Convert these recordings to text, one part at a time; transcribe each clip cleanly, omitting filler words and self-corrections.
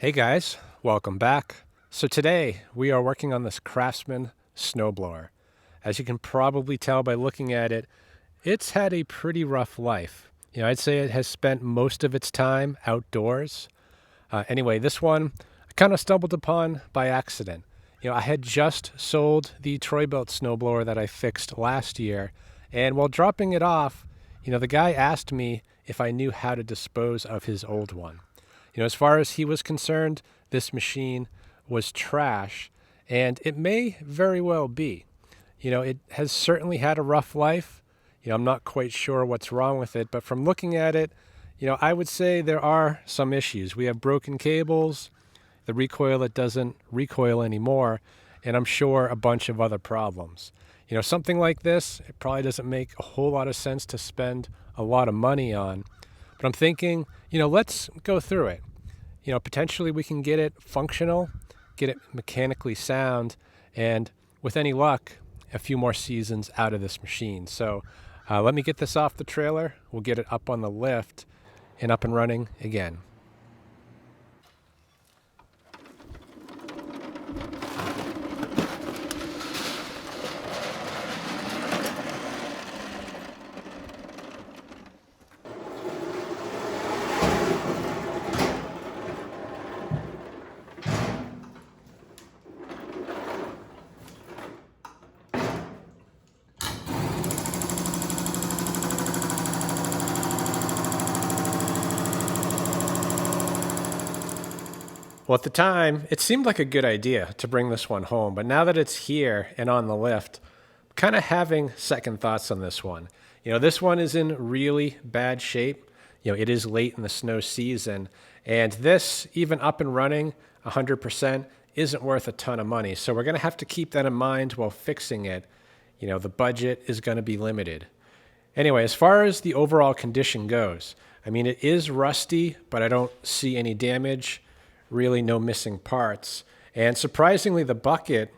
Hey guys, welcome back. So today we are working on this Craftsman Snow Blower. As you can probably tell by looking at it, it's had a pretty rough life. I'd say it has spent most of its time outdoors. Anyway, this one I kind of stumbled upon by accident. I had just sold the Troy-Bilt snowblower that I fixed last year, and while dropping it off, the guy asked me if I knew how to dispose of his old one. As far as he was concerned, this machine was trash, and it may very well be. It has certainly had a rough life. I'm not quite sure what's wrong with it, but from looking at it, I would say there are some issues. We have broken cables, the recoil that doesn't recoil anymore, and I'm sure a bunch of other problems. Something like this, it probably doesn't make a whole lot of sense to spend a lot of money on. But I'm thinking, let's go through it. Potentially we can get it functional, get it mechanically sound, and with any luck, a few more seasons out of this machine. So let me get this off the trailer. We'll get it up on the lift and up and running again. Well, at the time, it seemed like a good idea to bring this one home, but now that it's here and on the lift, I'm kind of having second thoughts on this one. This one is in really bad shape. It is late in the snow season, and this, even up and running 100%, isn't worth a ton of money. So we're going to have to keep that in mind while fixing it. The budget is going to be limited. Anyway, as far as the overall condition goes, it is rusty, but I don't see any damage. Really no missing parts. And surprisingly, the bucket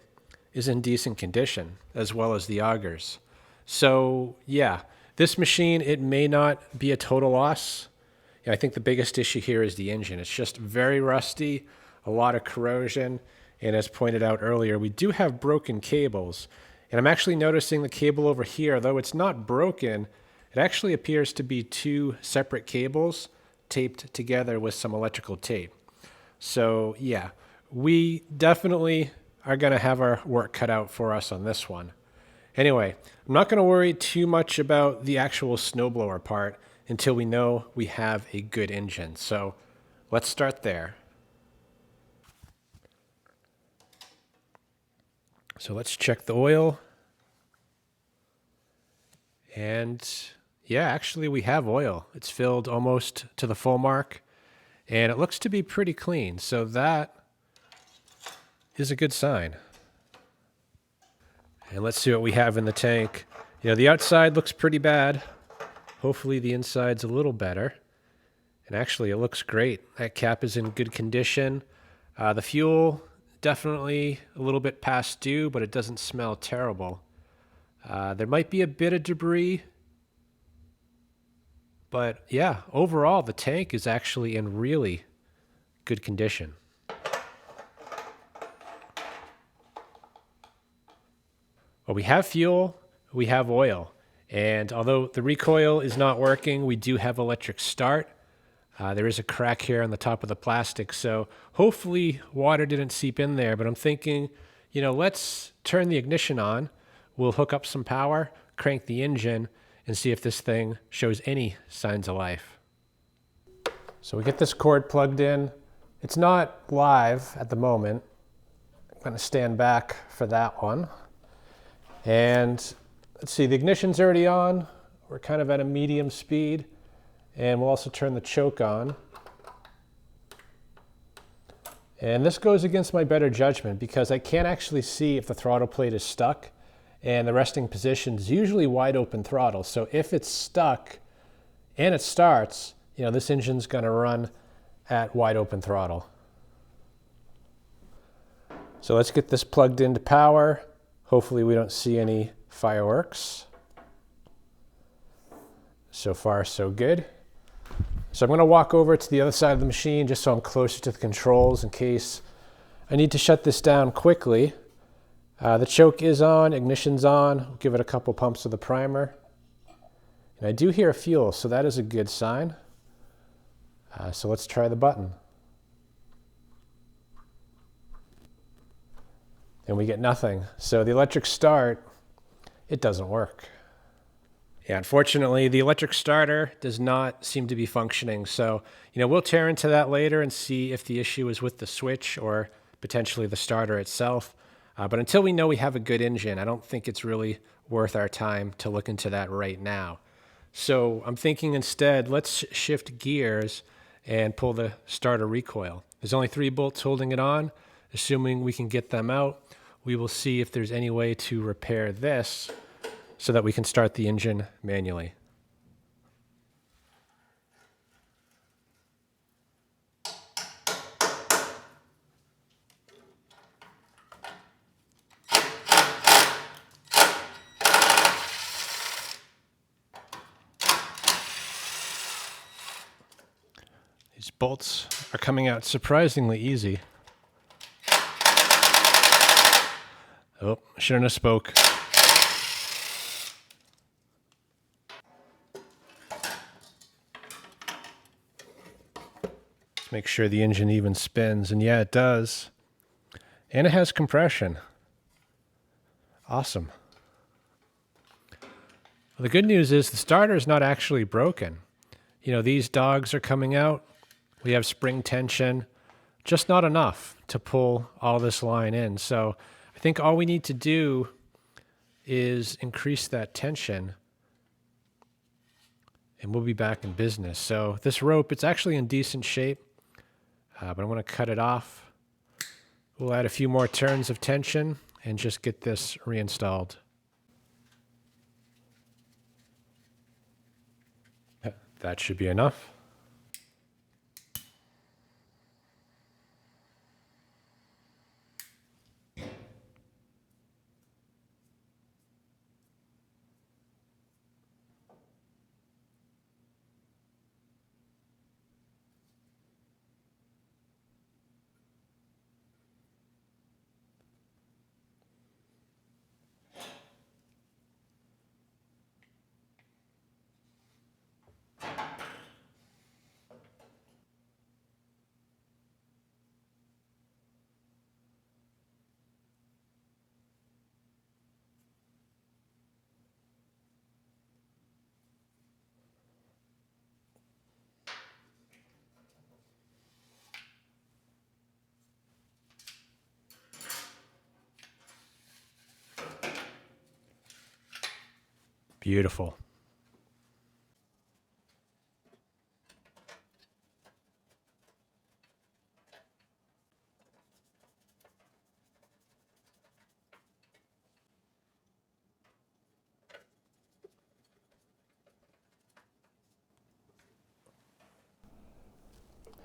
is in decent condition, as well as the augers. So yeah, this machine, it may not be a total loss. I think the biggest issue here is the engine. It's just very rusty, a lot of corrosion, and as pointed out earlier, we do have broken cables. And I'm actually noticing the cable over here, though it's not broken, it actually appears to be two separate cables taped together with some electrical tape. So yeah, we definitely are going to have our work cut out for us on this one. Anyway, I'm not going to worry too much about the actual snowblower part until we know we have a good engine. So let's start there. So let's check the oil. And yeah, actually we have oil. It's filled almost to the full mark. And it looks to be pretty clean, so that is a good sign. And let's see what we have in the tank. The outside looks pretty bad. Hopefully the inside's a little better. And actually, it looks great. That cap is in good condition. The fuel, definitely a little bit past due, but it doesn't smell terrible. There might be a bit of debris. But yeah, overall, the tank is actually in really good condition. Well, we have fuel, we have oil, and although the recoil is not working, we do have electric start. There is a crack here on the top of the plastic, so hopefully water didn't seep in there, but I'm thinking, let's turn the ignition on. We'll hook up some power, crank the engine, and see if this thing shows any signs of life. So we get this cord plugged in. It's not live at the moment. I'm going to stand back for that one. And let's see, the ignition's already on. We're kind of at a medium speed. And we'll also turn the choke on. And this goes against my better judgment because I can't actually see if the throttle plate is stuck. And the resting position is usually wide open throttle. So if it's stuck and it starts, this engine's going to run at wide open throttle. So let's get this plugged into power. Hopefully we don't see any fireworks. So far, so good. So I'm going to walk over to the other side of the machine just so I'm closer to the controls in case I need to shut this down quickly. The choke is on, ignition's on. We'll give it a couple pumps of the primer. And I do hear fuel, so that is a good sign. So let's try the button. And we get nothing. So the electric start, it doesn't work. Yeah, unfortunately, the electric starter does not seem to be functioning. So, we'll tear into that later and see if the issue is with the switch or potentially the starter itself. But until we know we have a good engine, I don't think it's really worth our time to look into that right now. So I'm thinking instead, let's shift gears and pull the starter recoil. There's only 3 bolts holding it on. Assuming we can get them out, we will see if there's any way to repair this so that we can start the engine manually. These bolts are coming out surprisingly easy. Oh, shouldn't have spoke. Let's make sure the engine even spins, and yeah, it does. And it has compression. Awesome. Well, the good news is the starter is not actually broken. These dogs are coming out. We have spring tension, just not enough to pull all this line in. So I think all we need to do is increase that tension and we'll be back in business. So this rope, it's actually in decent shape, but I'm going to cut it off. We'll add a few more turns of tension and just get this reinstalled. That should be enough. Beautiful.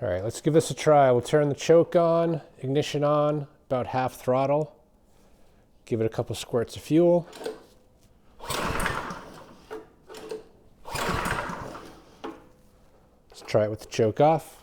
All right, let's give this a try. We'll turn the choke on, ignition on, about half throttle. Give it a couple squirts of fuel. Let's try it with the choke off.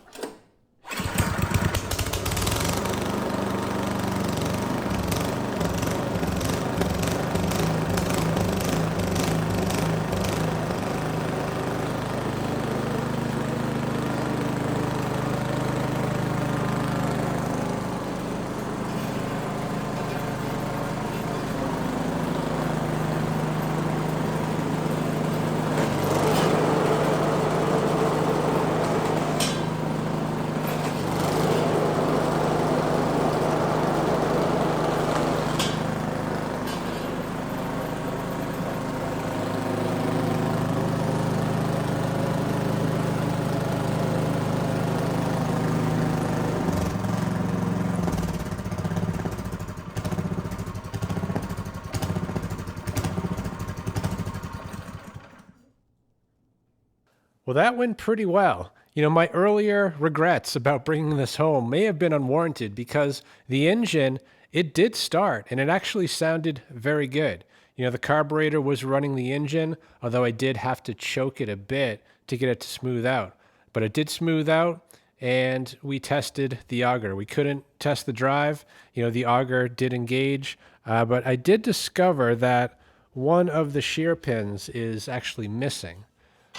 Well, that went pretty well. My earlier regrets about bringing this home may have been unwarranted because the engine, it did start and it actually sounded very good. The carburetor was running the engine, although I did have to choke it a bit to get it to smooth out. but it did smooth out. And we tested the auger. We couldn't test the drive. The auger did engage, but I did discover that one of the shear pins is actually missing,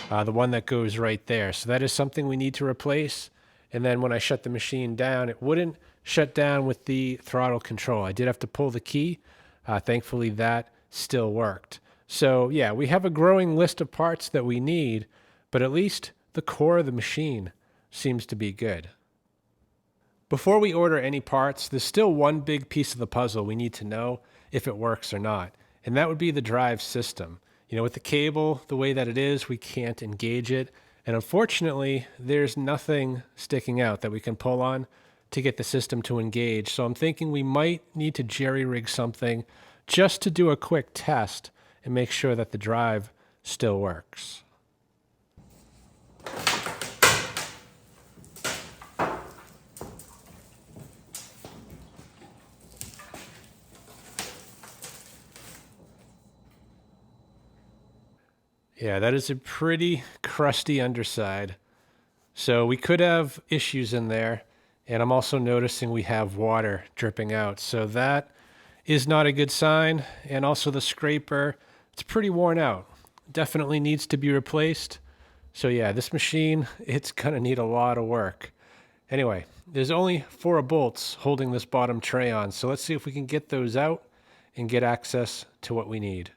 the one that goes right there. So that is something we need to replace. And then when I shut the machine down, it wouldn't shut down with the throttle control. I did have to pull the key. Thankfully, that still worked. So yeah, we have a growing list of parts that we need, but at least the core of the machine seems to be good. Before we order any parts, there's still one big piece of the puzzle we need to know if it works or not, and that would be the drive system. With the cable the way that it is, we can't engage it, and unfortunately, there's nothing sticking out that we can pull on to get the system to engage. So I'm thinking we might need to jerry-rig something just to do a quick test and make sure that the drive still works. Yeah, that is a pretty crusty underside. So we could have issues in there. And I'm also noticing we have water dripping out. So that is not a good sign. And also the scraper, it's pretty worn out. Definitely needs to be replaced. So yeah, this machine, it's gonna need a lot of work. Anyway, there's only 4 bolts holding this bottom tray on. So let's see if we can get those out and get access to what we need.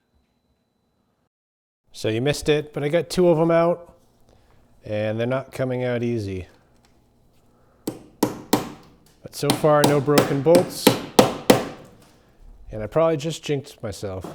So you missed it, but I got 2 of them out, and they're not coming out easy. But so far, no broken bolts, and I probably just jinxed myself.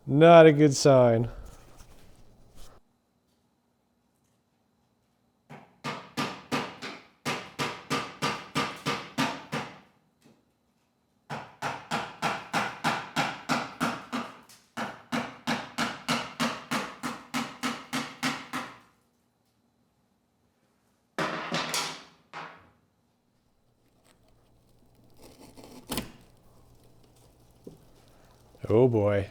Not a good sign. Oh boy.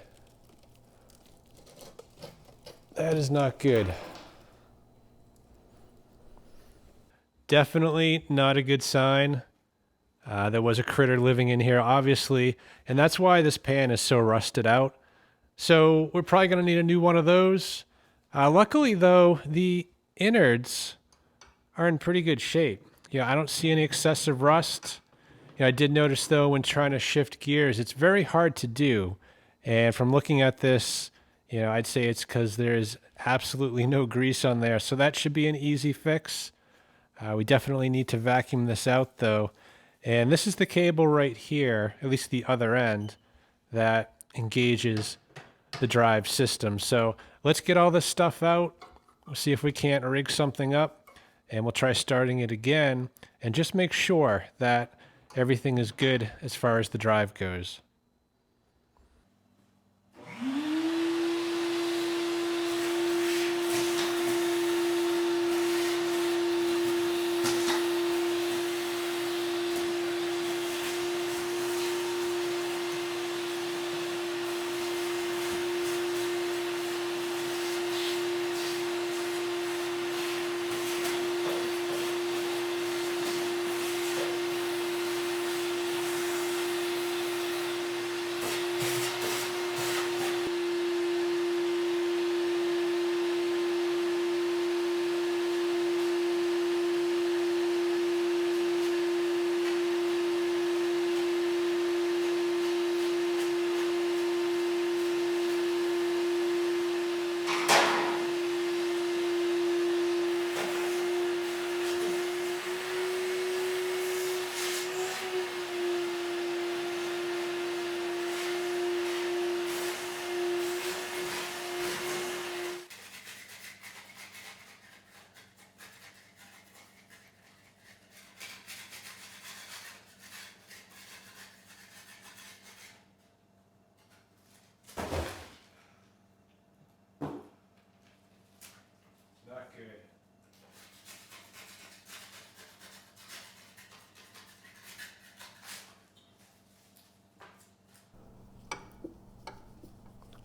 That is not good. Definitely not a good sign. There was a critter living in here, obviously, and that's why this pan is so rusted out. So we're probably going to need a new one of those. Luckily, though, the innards are in pretty good shape. I don't see any excessive rust. I did notice, though, when trying to shift gears, it's very hard to do. And from looking at this, I'd say it's because there's absolutely no grease on there. So that should be an easy fix. We definitely need to vacuum this out, though. And this is the cable right here, at least the other end, that engages the drive system. So let's get all this stuff out. We'll see if we can't rig something up, and we'll try starting it again and just make sure that everything is good as far as the drive goes. good.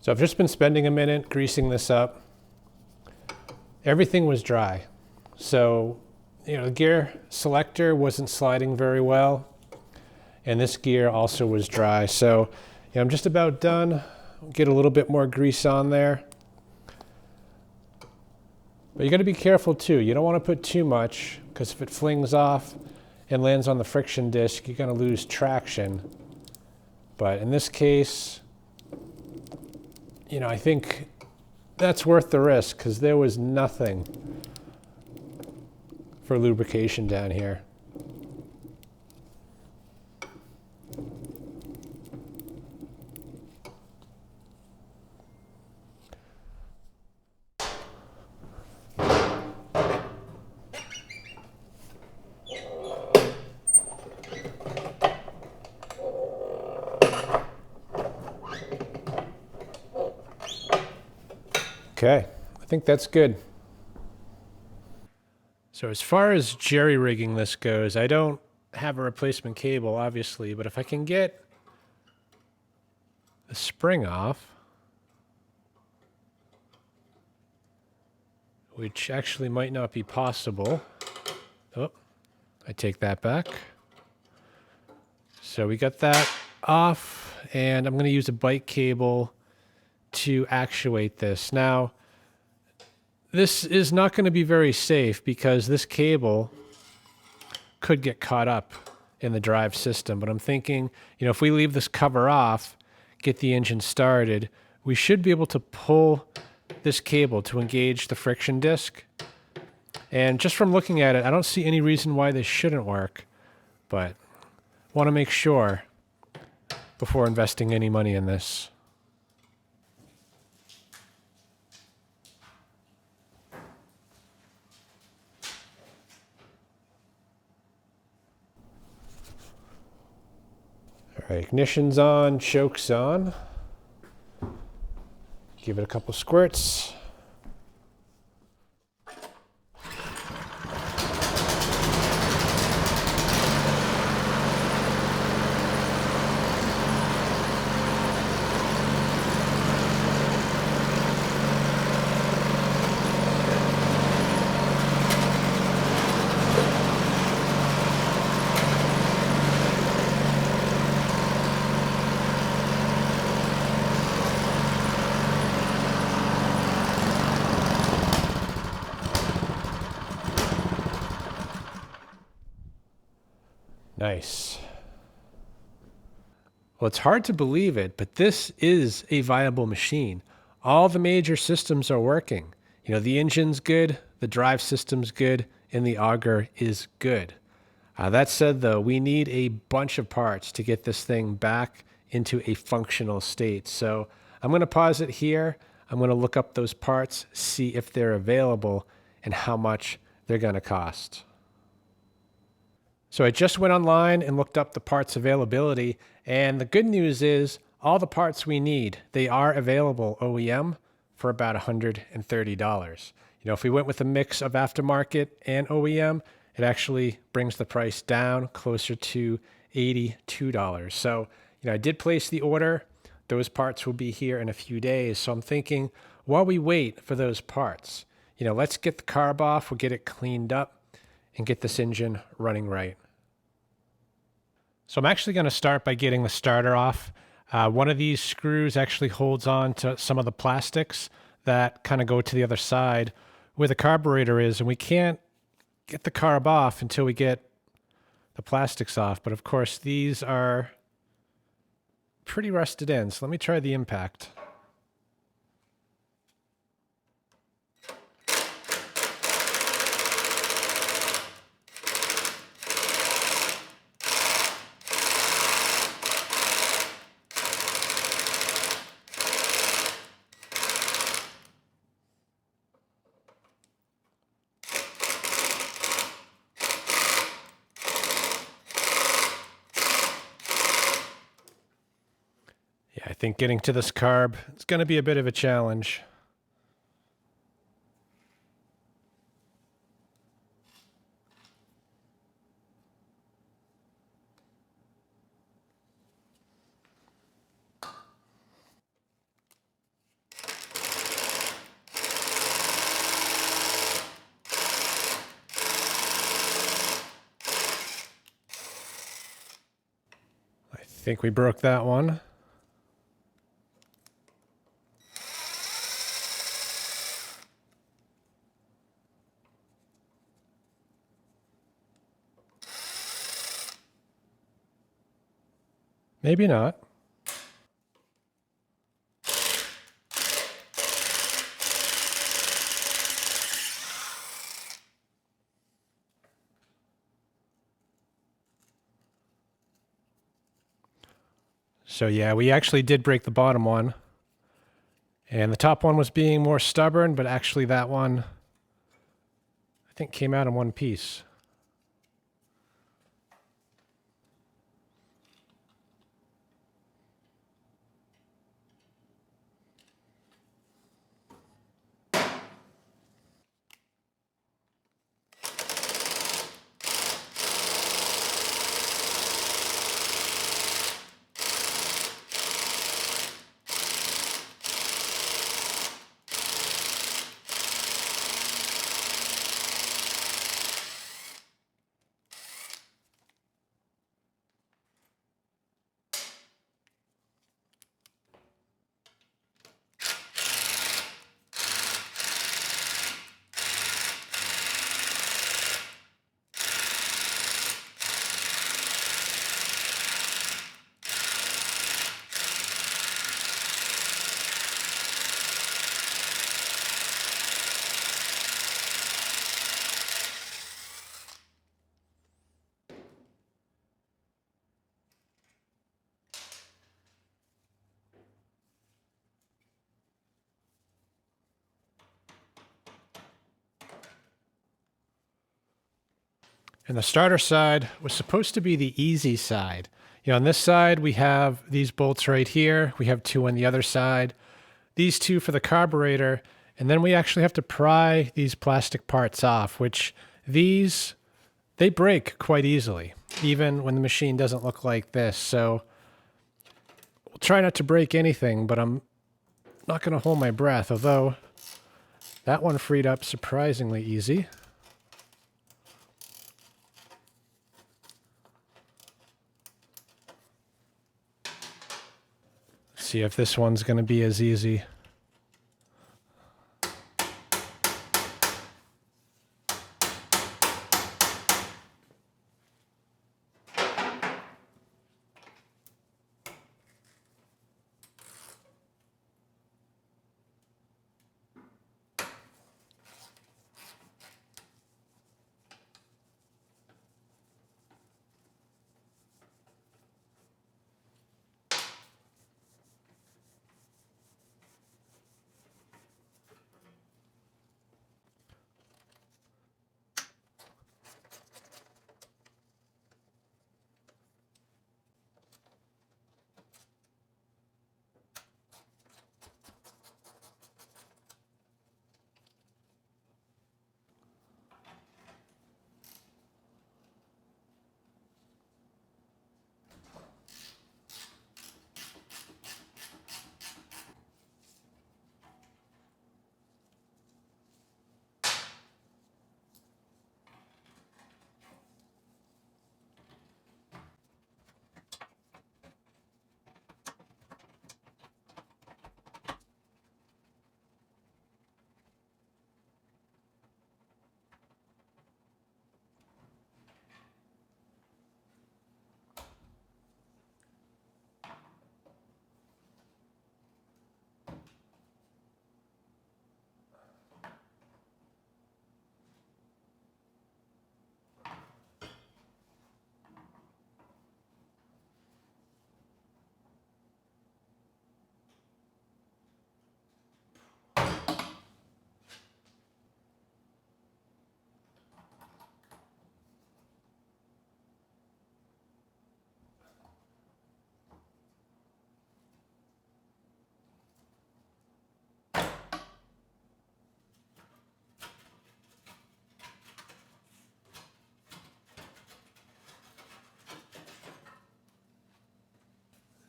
So I've just been spending a minute greasing this up. Everything was dry. So, the gear selector wasn't sliding very well. And this gear also was dry. So, I'm just about done. Get a little bit more grease on there. But you got to be careful too. You don't want to put too much, because if it flings off and lands on the friction disc, you're going to lose traction. But in this case, I think that's worth the risk, because there was nothing for lubrication down here. Okay, I think that's good. So as far as jerry-rigging this goes, I don't have a replacement cable, obviously, but if I can get the spring off, which actually might not be possible. Oh, I take that back. So we got that off, and I'm going to use a bike cable to actuate this. Now, this is not going to be very safe, because this cable could get caught up in the drive system. But I'm thinking, if we leave this cover off, get the engine started, we should be able to pull this cable to engage the friction disc. And just from looking at it, I don't see any reason why this shouldn't work, but want to make sure before investing any money in this. All right, ignition's on, choke's on. Give it a couple squirts. Nice. Well, it's hard to believe it, but this is a viable machine. All the major systems are working. The engine's good, the drive system's good, and the auger is good. That said, though, we need a bunch of parts to get this thing back into a functional state. So I'm going to pause it here. I'm going to look up those parts, see if they're available, and how much they're going to cost. So I just went online and looked up the parts availability, and the good news is all the parts we need, they are available OEM for about $130. If we went with a mix of aftermarket and OEM, it actually brings the price down closer to $82. So, I did place the order. Those parts will be here in a few days. So I'm thinking, while we wait for those parts, let's get the carb off, we'll get it cleaned up, and get this engine running right. So I'm actually going to start by getting the starter off. One of these screws actually holds on to some of the plastics that kind of go to the other side where the carburetor is, and we can't get the carb off until we get the plastics off. But of course, these are pretty rusted in, so let me try the impact. I think getting to this carb, it's going to be a bit of a challenge. think we broke that one. Maybe not. So yeah, we actually did break the bottom one. And the top one was being more stubborn, but actually that one, I think, came out in one piece. And the starter side was supposed to be the easy side. You know, on this side, we have these bolts right here. We have two on the other side. These two for the carburetor. And then we actually have to pry these plastic parts off, which they break quite easily, even when the machine doesn't look like this. So we'll try not to break anything, but I'm not going to hold my breath, although that one freed up surprisingly easy. See if this one's going to be as easy.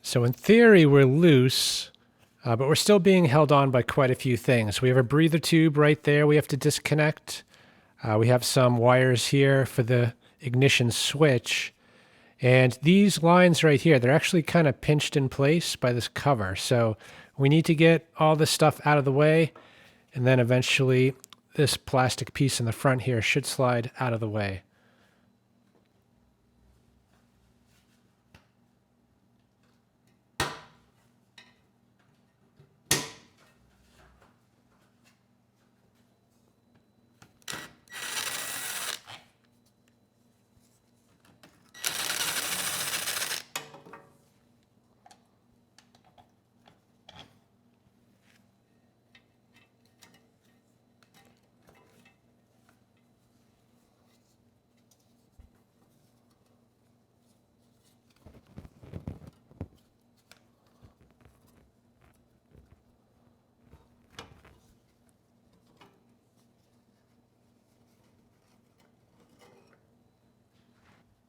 So in theory, we're loose, but we're still being held on by quite a few things. We have a breather tube right there we have to disconnect. We have some wires here for the ignition switch. And these lines right here, they're actually kind of pinched in place by this cover. So we need to get all this stuff out of the way, and then eventually this plastic piece in the front here should slide out of the way.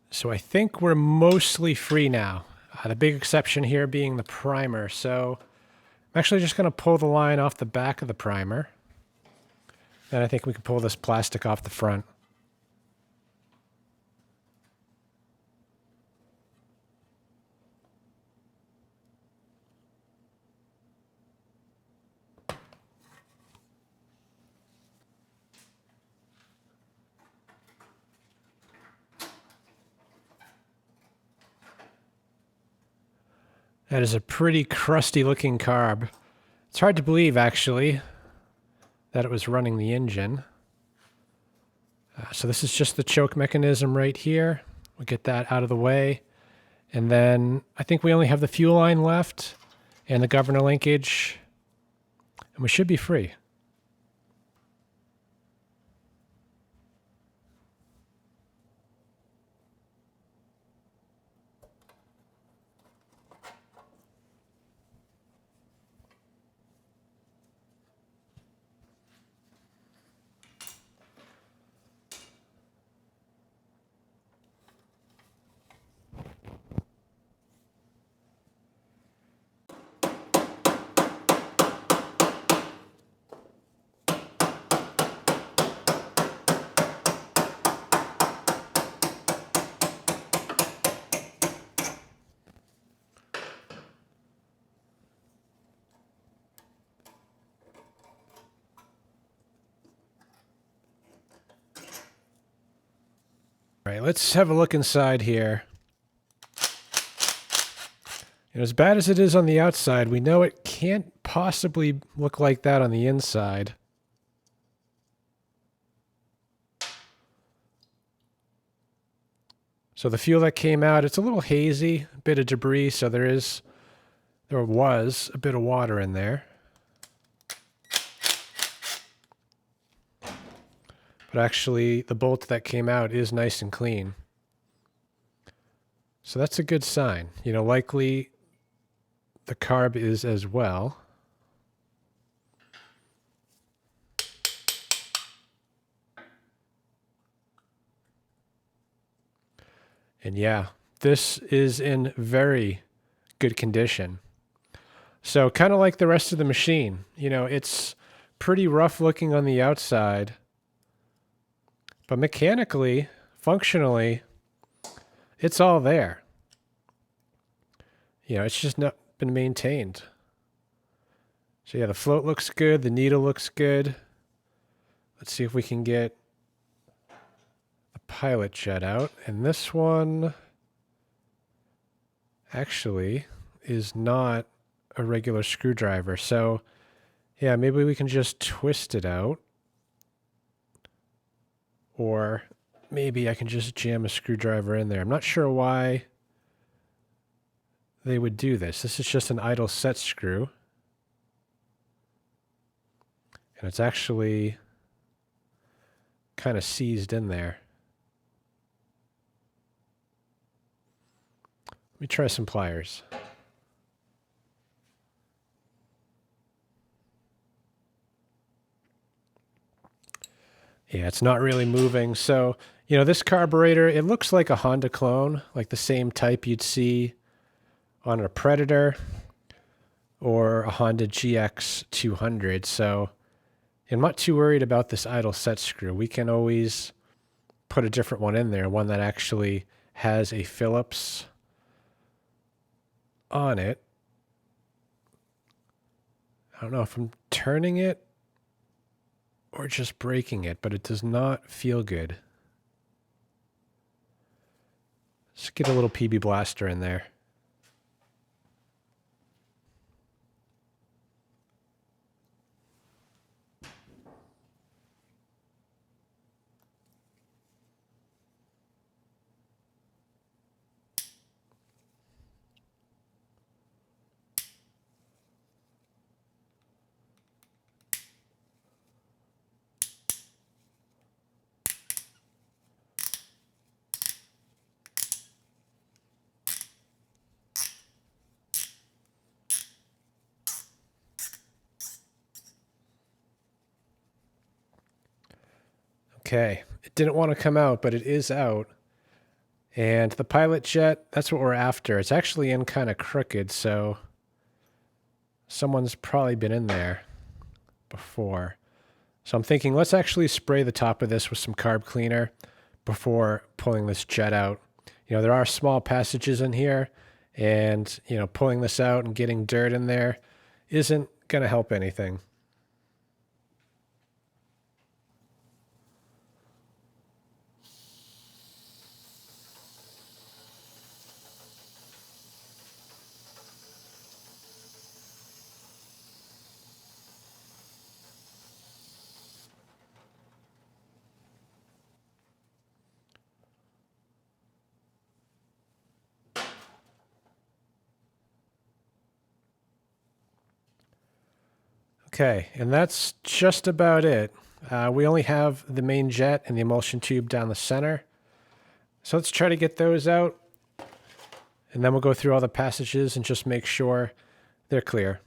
So I think we're mostly free now. The big exception here being the primer. So I'm actually just going to pull the line off the back of the primer. Then I think we can pull this plastic off the front. That is a pretty crusty looking carb. It's hard to believe, actually, that it was running the engine. So this is just the choke mechanism right here. We'll get that out of the way. And then I think we only have the fuel line left and the governor linkage, and we should be free. All right, let's have a look inside here. And as bad as it is on the outside, we know it can't possibly look like that on the inside. So the fuel that came out, it's a little hazy, a bit of debris, so there was a bit of water in there. But actually, the bolt that came out is nice and clean. So that's a good sign. You know, likely the carb is as well. And yeah, this is in very good condition. So kind of like the rest of the machine, you know, it's pretty rough looking on the outside, but mechanically, functionally, it's all there. You know, it's just not been maintained. So yeah, the float looks good. The needle looks good. Let's see if we can get the pilot jet out. And this one actually is not a regular screwdriver. So yeah, maybe we can just twist it out. Or maybe I can just jam a screwdriver in there. I'm not sure why they would do this. This is just an idle set screw. And it's actually kind of seized in there. Let me try some pliers. Yeah, it's not really moving. So, you know, this carburetor, it looks like a Honda clone, like the same type you'd see on a Predator or a Honda GX 200. So I'm not too worried about this idle set screw. We can always put a different one in there, one that actually has a Phillips on it. I don't know if I'm turning it or just breaking it, but it does not feel good. Let's get a little PB blaster in there. Okay, it didn't want to come out, but it is out. And the pilot jet, that's what we're after. It's actually in kind of crooked, so someone's probably been in there before. So I'm thinking let's actually spray the top of this with some carb cleaner before pulling this jet out. You know, there are small passages in here, and, you know, pulling this out and getting dirt in there isn't going to help anything. Okay, and that's just about it. We only have the main jet and the emulsion tube down the center. So let's try to get those out, and then we'll go through all the passages and just make sure they're clear.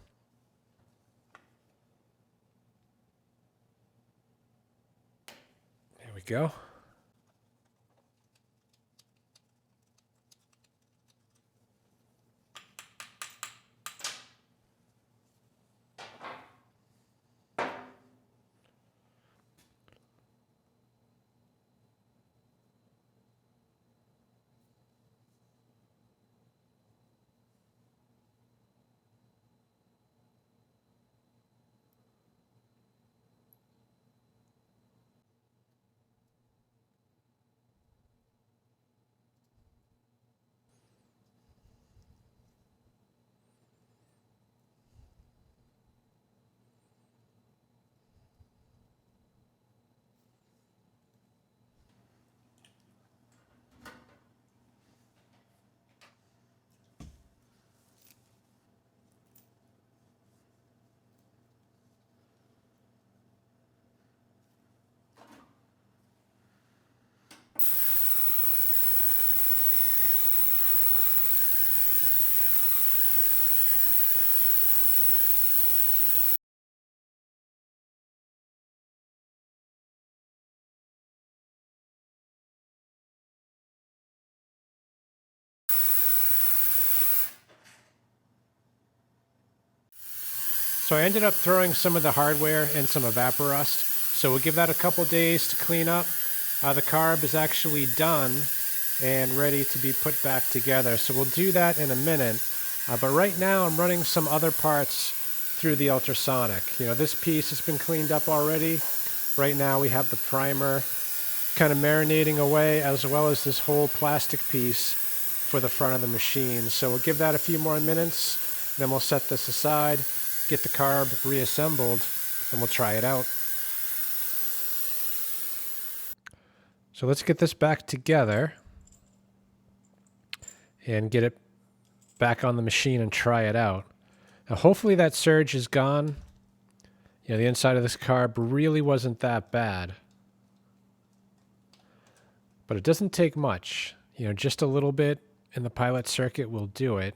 There we go. So I ended up throwing some of the hardware and some evaporust. So we'll give that a couple days to clean up. The carb is actually done and ready to be put back together. So we'll do that in a minute. But right now I'm running some other parts through the ultrasonic. You know, this piece has been cleaned up already. Right now we have the primer kind of marinating away, as well as this whole plastic piece for the front of the machine. So we'll give that a few more minutes, then we'll set this aside, get the carb reassembled, and we'll try it out. So let's get this back together and get it back on the machine and try it out. Now hopefully that surge is gone. You know, the inside of this carb really wasn't that bad. But it doesn't take much. You know, just a little bit in the pilot circuit will do it.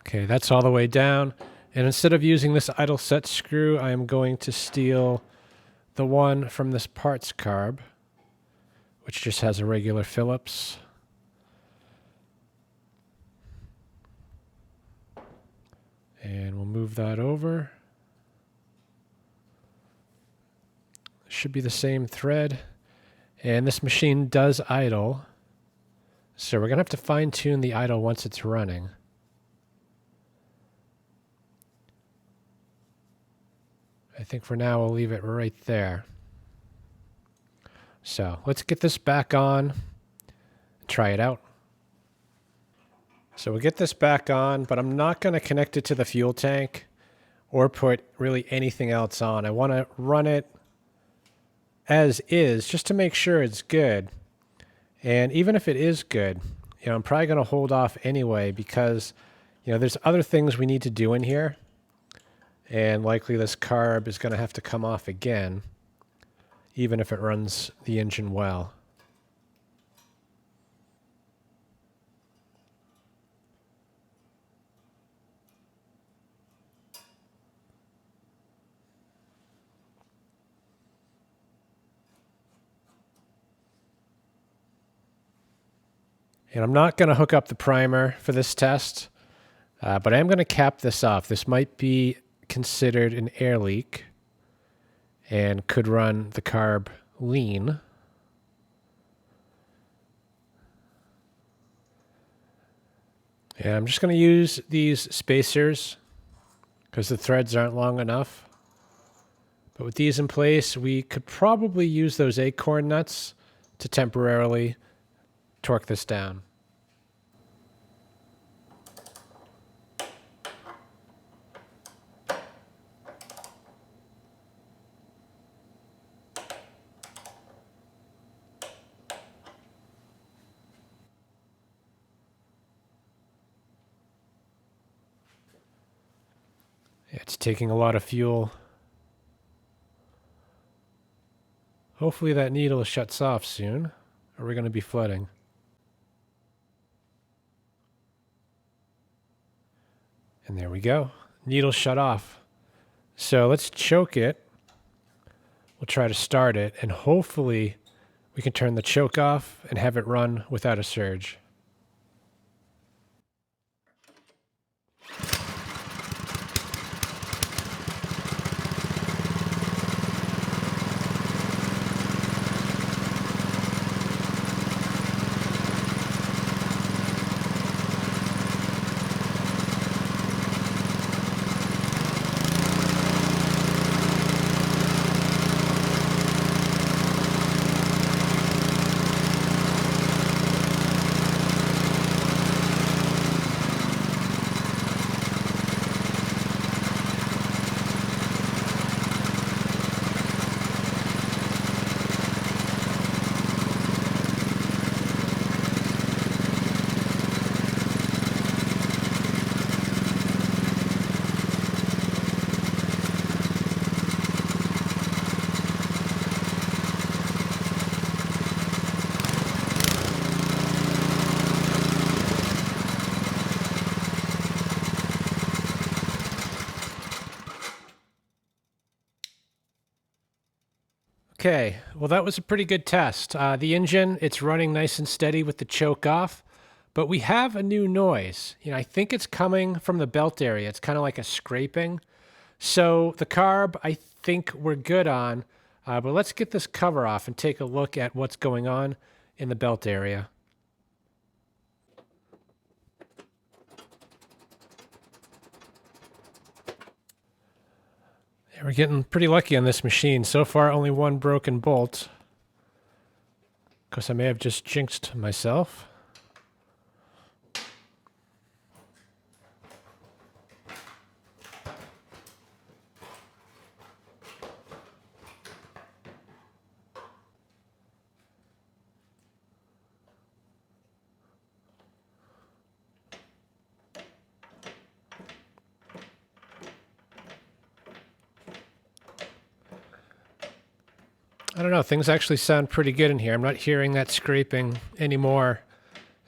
Okay, that's all the way down. And instead of using this idle set screw, I am going to steal the one from this parts carb, which just has a regular Phillips. And we'll move that over. Should be the same thread. And this machine does idle. So we're going to have to fine tune the idle once it's running. I think for now we'll leave it right there. So let's get this back on and try it out. So we'll get this back on, but I'm not going to connect it to the fuel tank or put really anything else on. I want to run it as is just to make sure it's good. And even if it is good, I'm probably going to hold off anyway because, there's other things we need to do in here. And likely this carb is going to have to come off again, even if it runs the engine well. And I'm not going to hook up the primer for this test, but I am going to cap this off. This might be considered an air leak and could run the carb lean. And I'm just going to use these spacers because the threads aren't long enough. But with these in place, we could probably use those acorn nuts to temporarily torque this down. It's taking a lot of fuel. Hopefully that needle shuts off soon, or we're going to be flooding. And there we go. Needle shut off. So let's choke it. We'll try to start it, and hopefully we can turn the choke off and have it run without a surge. Okay, well that was a pretty good test. The engine, it's running nice and steady with the choke off, but we have a new noise. I think it's coming from the belt area. It's kind of like a scraping. So the carb, I think we're good on, but let's get this cover off and take a look at what's going on in the belt area. We're getting pretty lucky on this machine. So far, only one broken bolt. Of course, I may have just jinxed myself. I don't know, things actually sound pretty good in here. I'm not hearing that scraping anymore.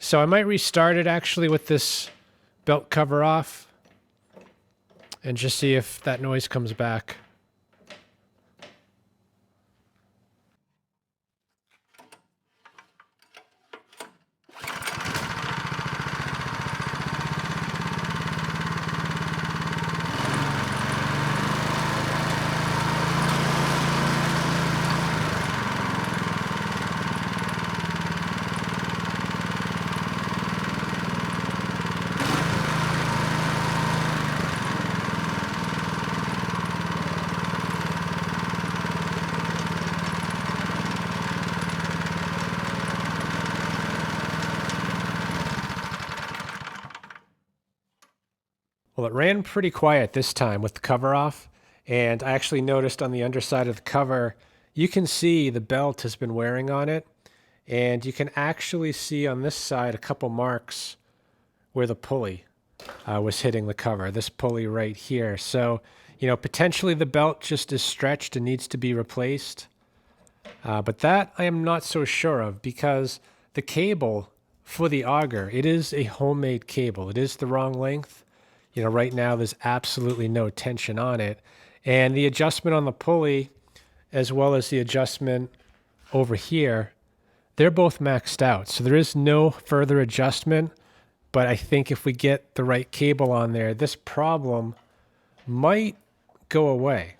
So I might restart it actually with this belt cover off and just see if that noise comes back. Well, it ran pretty quiet this time with the cover off, and I actually noticed on the underside of the cover, you can see the belt has been wearing on it, and you can actually see on this side a couple marks where the pulley was hitting the cover, this pulley right here. So, potentially the belt just is stretched and needs to be replaced. But that I am not so sure of, because the cable for the auger, it is a homemade cable. It is the wrong length. Right now there's absolutely no tension on it. And the adjustment on the pulley, as well as the adjustment over here, they're both maxed out. So there is no further adjustment. But I think if we get the right cable on there, this problem might go away.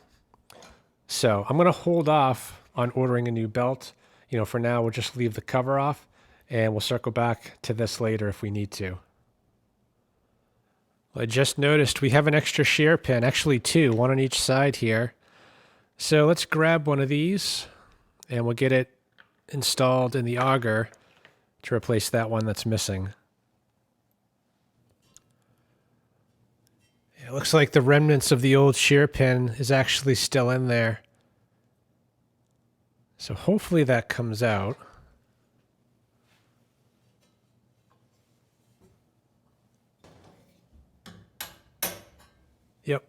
So I'm going to hold off on ordering a new belt. For now, we'll just leave the cover off, and we'll circle back to this later if we need to. I just noticed we have an extra shear pin, actually two, one on each side here. So let's grab one of these, and we'll get it installed in the auger to replace that one that's missing. It looks like the remnants of the old shear pin is actually still in there. So hopefully that comes out. Yep.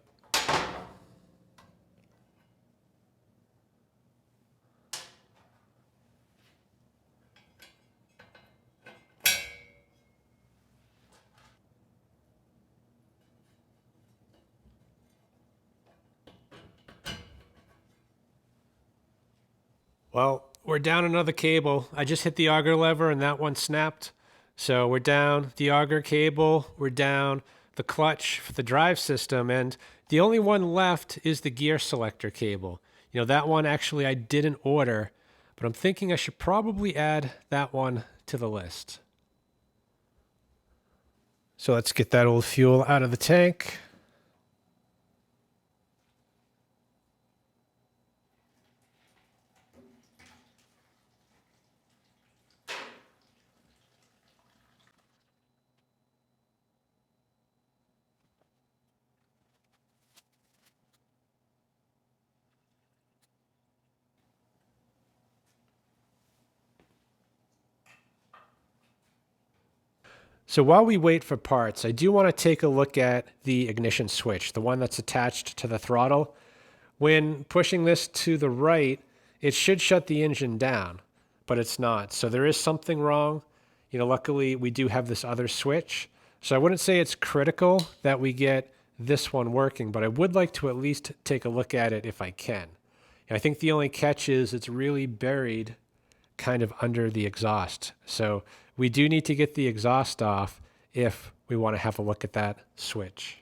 Well, we're down another cable. I just hit the auger lever and that one snapped. So we're down the auger cable, we're down the clutch for the drive system, and the only one left is the gear selector cable. That one actually I didn't order, but I'm thinking I should probably add that one to the list. So let's get that old fuel out of the tank. So while we wait for parts, I do want to take a look at the ignition switch, the one that's attached to the throttle. When pushing this to the right, it should shut the engine down, but it's not. So there is something wrong. Luckily we do have this other switch. So I wouldn't say it's critical that we get this one working, but I would like to at least take a look at it if I can. And I think the only catch is it's really buried kind of under the exhaust. So we do need to get the exhaust off if we want to have a look at that switch.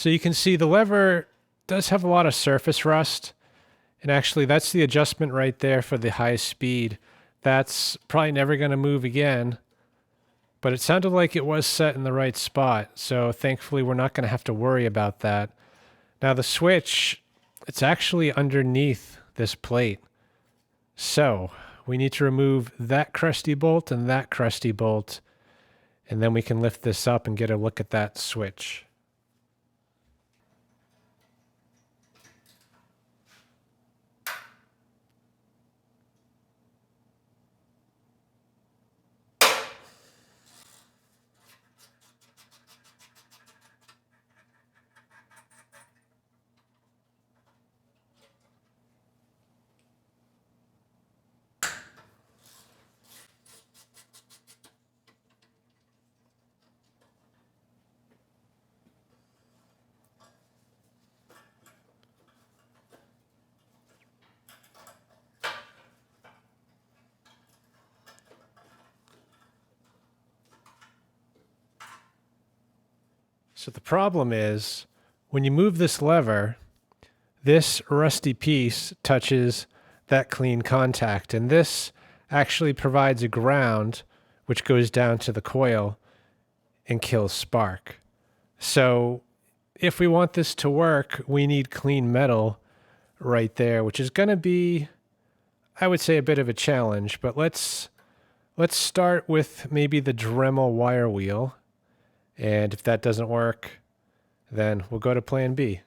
So you can see the lever does have a lot of surface rust. And actually, that's the adjustment right there for the highest speed. That's probably never going to move again. But it sounded like it was set in the right spot. So thankfully, we're not going to have to worry about that. Now the switch, it's actually underneath this plate. So we need to remove that crusty bolt and that crusty bolt. And then we can lift this up and get a look at that switch. So the problem is, when you move this lever, this rusty piece touches that clean contact, and this actually provides a ground which goes down to the coil and kills spark. So if we want this to work, we need clean metal right there, which is going to be, I would say, a bit of a challenge, but let's start with maybe the Dremel wire wheel. And if that doesn't work, then we'll go to plan B.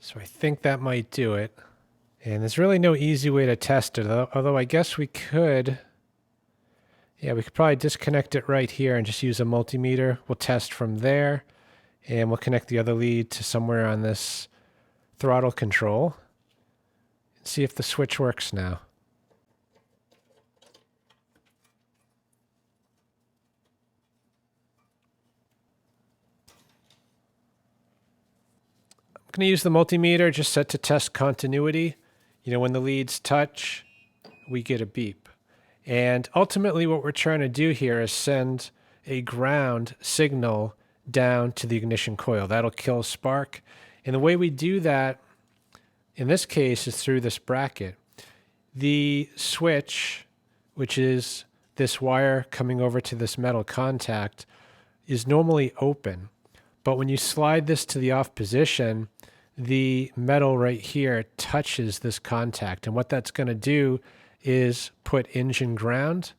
So I think that might do it. And there's really no easy way to test it, although I guess we could. Yeah, we could probably disconnect it right here and just use a multimeter. We'll test from there, and we'll connect the other lead to somewhere on this throttle control and see if the switch works now. I'm going to use the multimeter just set to test continuity. You know, when the leads touch, we get a beep. And ultimately what we're trying to do here is send a ground signal down to the ignition coil. That'll kill spark. And the way we do that, in this case, is through this bracket. The switch, which is this wire coming over to this metal contact, is normally open. But when you slide this to the off position, the metal right here touches this contact. And what that's going to do is put engine ground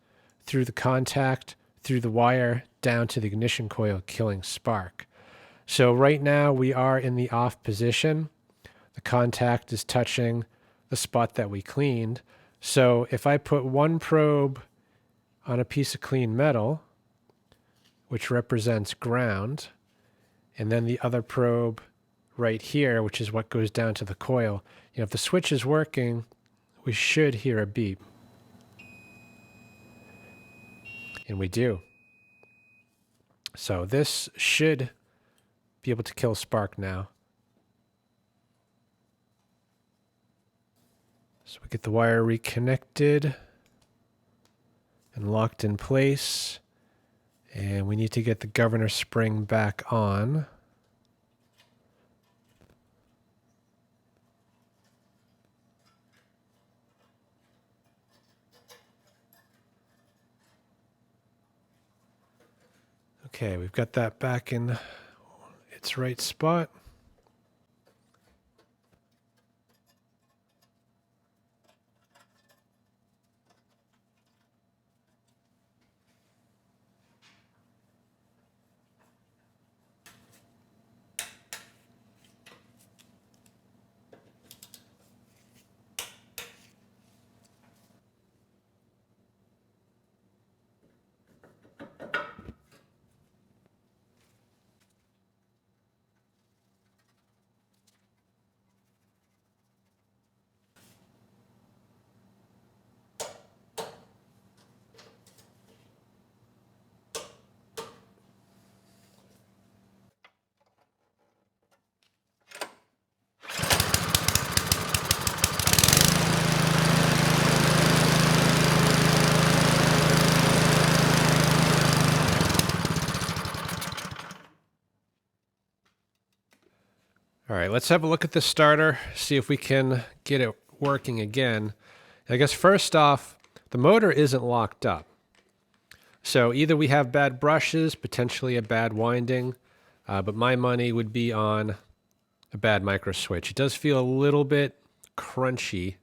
through the contact, through the wire, down to the ignition coil, killing spark. So right now we are in the off position. The contact is touching the spot that we cleaned. So if I put one probe on a piece of clean metal, which represents ground, and then the other probe right here, which is what goes down to the coil, you know, if the switch is working, we should hear a beep. And we do. So this should be able to kill spark now. So we get the wire reconnected and locked in place. And we need to get the governor spring back on. Okay, we've got that back in its right spot. All right, let's have a look at the starter, see if we can get it working again. I guess first off, the motor isn't locked up. So either we have bad brushes, potentially a bad winding, but my money would be on a bad micro switch. It does feel a little bit crunchy,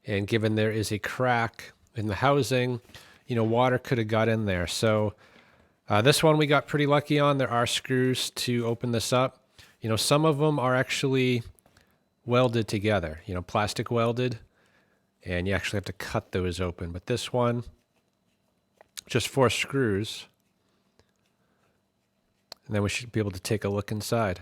and given there is a crack in the housing, you know, water could have got in there. So this one we got pretty lucky on. There are screws to open this up. You know, some of them are actually welded together, you know, plastic welded, and you actually have to cut those open. But this one, just 4 screws, and then we should be able to take a look inside.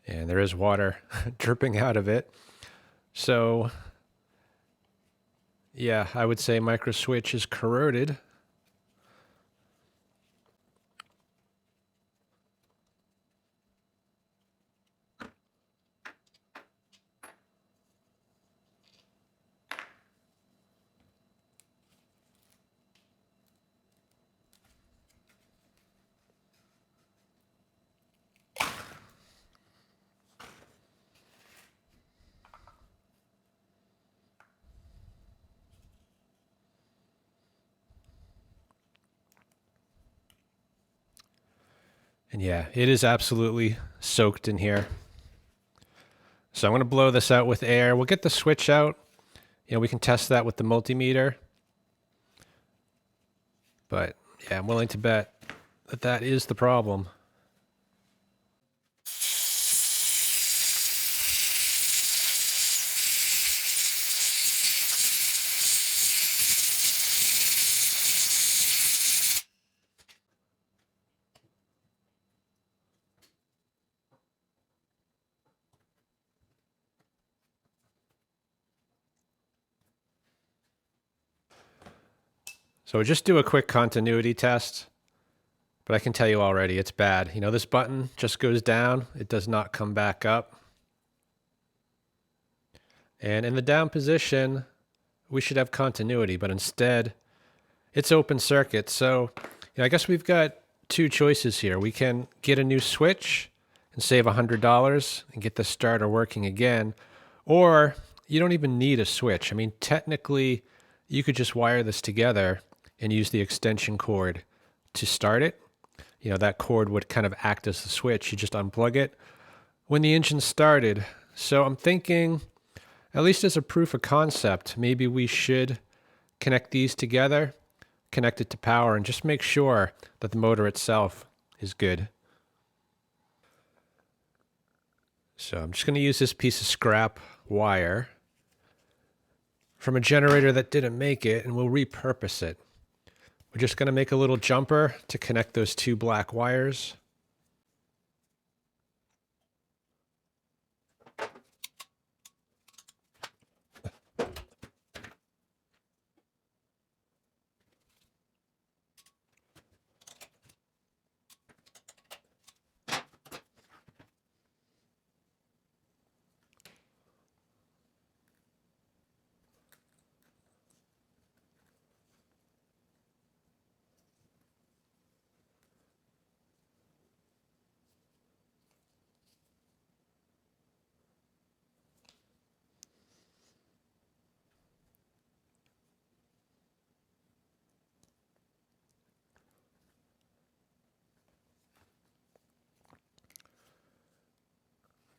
And there is water dripping out of it. So yeah, I would say micro switch is corroded. And yeah, it is absolutely soaked in here. So I'm going to blow this out with air. We'll get the switch out. You know, we can test that with the multimeter. But yeah, I'm willing to bet that that is the problem. So we'll just do a quick continuity test, but I can tell you already it's bad. You know, this button just goes down. It does not come back up. And in the down position, we should have continuity, but instead it's open circuit. So, you know, I guess we've got 2 choices here. We can get a new switch and save $100 and get the starter working again, or you don't even need a switch. I mean, technically, you could just wire this together and use the extension cord to start it. You know, that cord would kind of act as the switch. You just unplug it when the engine started. So I'm thinking, at least as a proof of concept, maybe we should connect these together, connect it to power, and just make sure that the motor itself is good. So I'm just going to use this piece of scrap wire from a generator that didn't make it, and we'll repurpose it. We're just going to make a little jumper to connect those 2 black wires.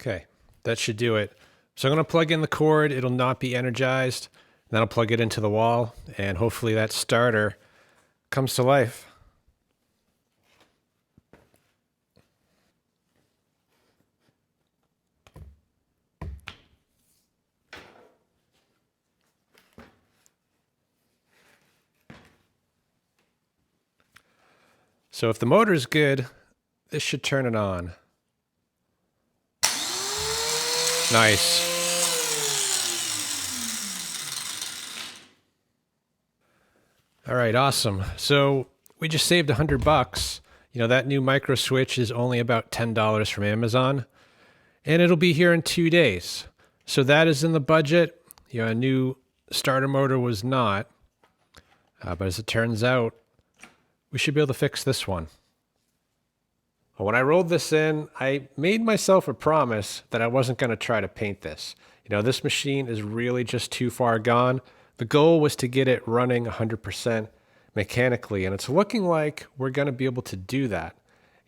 Okay, that should do it. So I'm going to plug in the cord. It'll not be energized. Then I'll plug it into the wall, and hopefully that starter comes to life. So if the motor's good, this should turn it on. Nice. All right, awesome. So we just saved $100. You know, that new micro switch is only about $10 from Amazon, and it'll be here in 2 days. So that is in the budget. You know, a new starter motor was not. But as it turns out, we should be able to fix this one. When I rolled this in, I made myself a promise that I wasn't going to try to paint this. This machine is really just too far gone. The goal was to get it running 100% mechanically, and it's looking like we're going to be able to do that.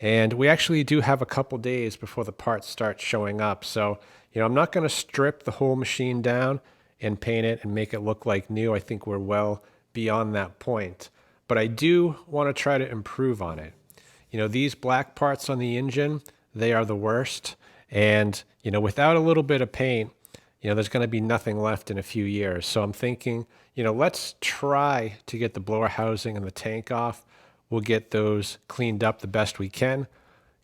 And we actually do have a couple days before the parts start showing up. So, I'm not going to strip the whole machine down and paint it and make it look like new. I think we're well beyond that point. But I do want to try to improve on it. These black parts on the engine, they are the worst. And, without a little bit of paint, there's going to be nothing left in a few years. So I'm thinking, let's try to get the blower housing and the tank off. We'll get those cleaned up the best we can,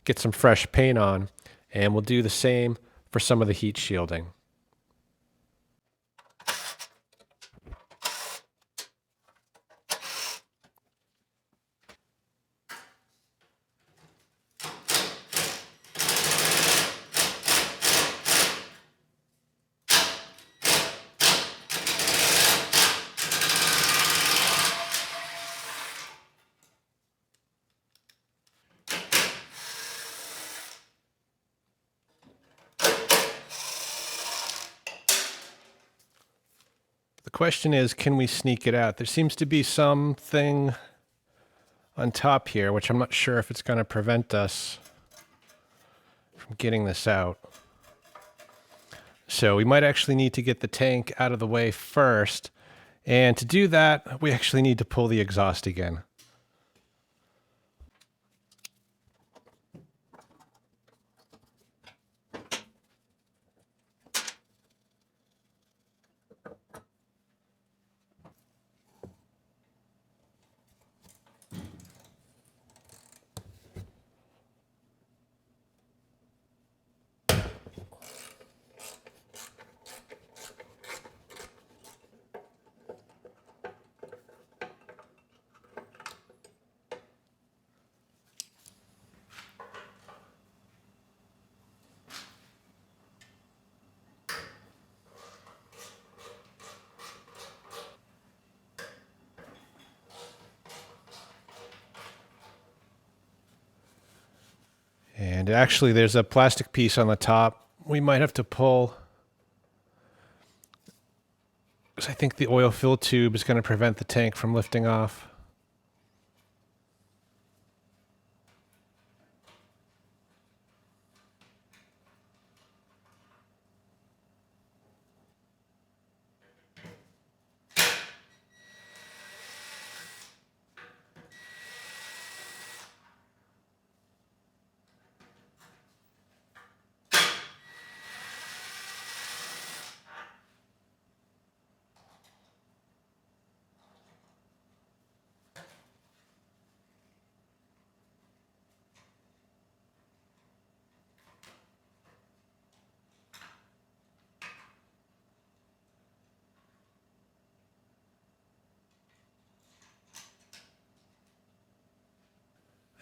get some fresh paint on, and we'll do the same for some of the heat shielding. The question is, can we sneak it out? There seems to be something on top here, which I'm not sure if it's going to prevent us from getting this out. So we might actually need to get the tank out of the way first. And to do that, we actually need to pull the exhaust again. And actually, there's a plastic piece on the top. We might have to pull, because I think the oil fill tube is going to prevent the tank from lifting off.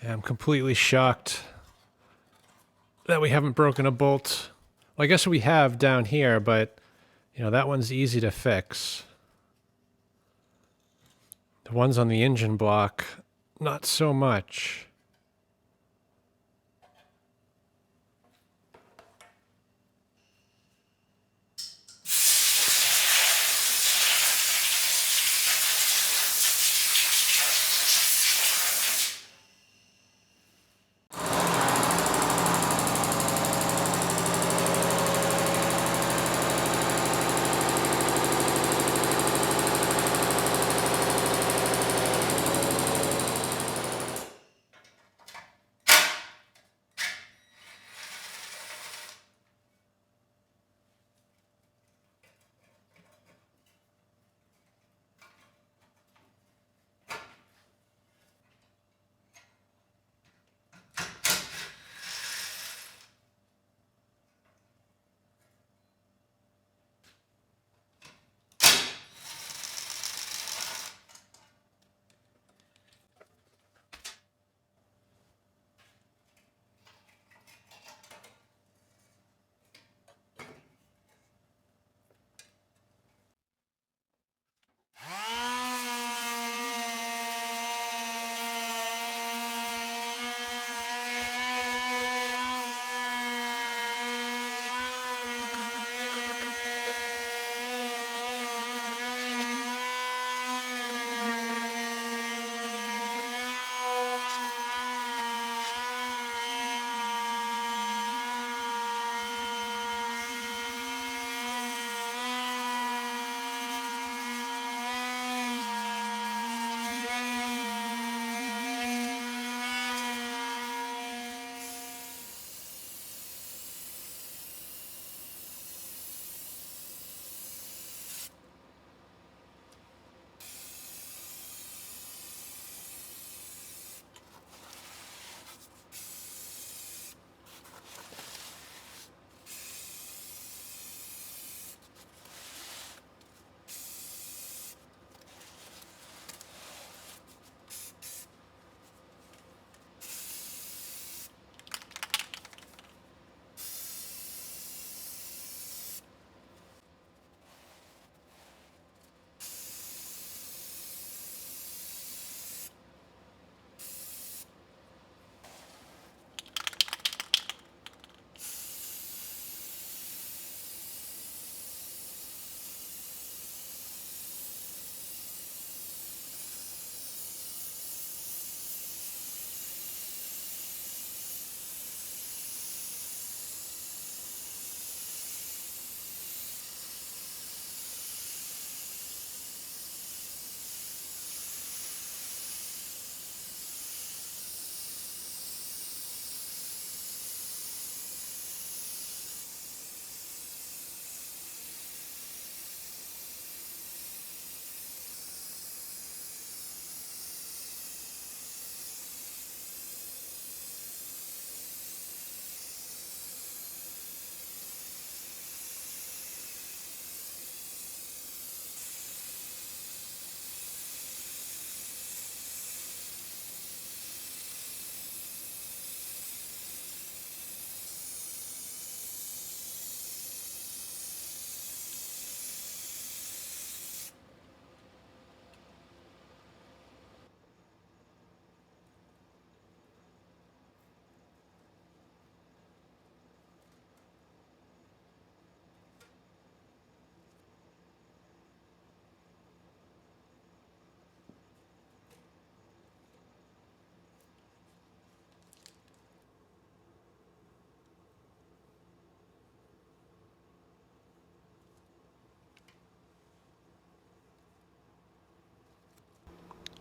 I'm completely shocked that we haven't broken a bolt. Well, I guess we have down here, but that one's easy to fix. The ones on the engine block, not so much.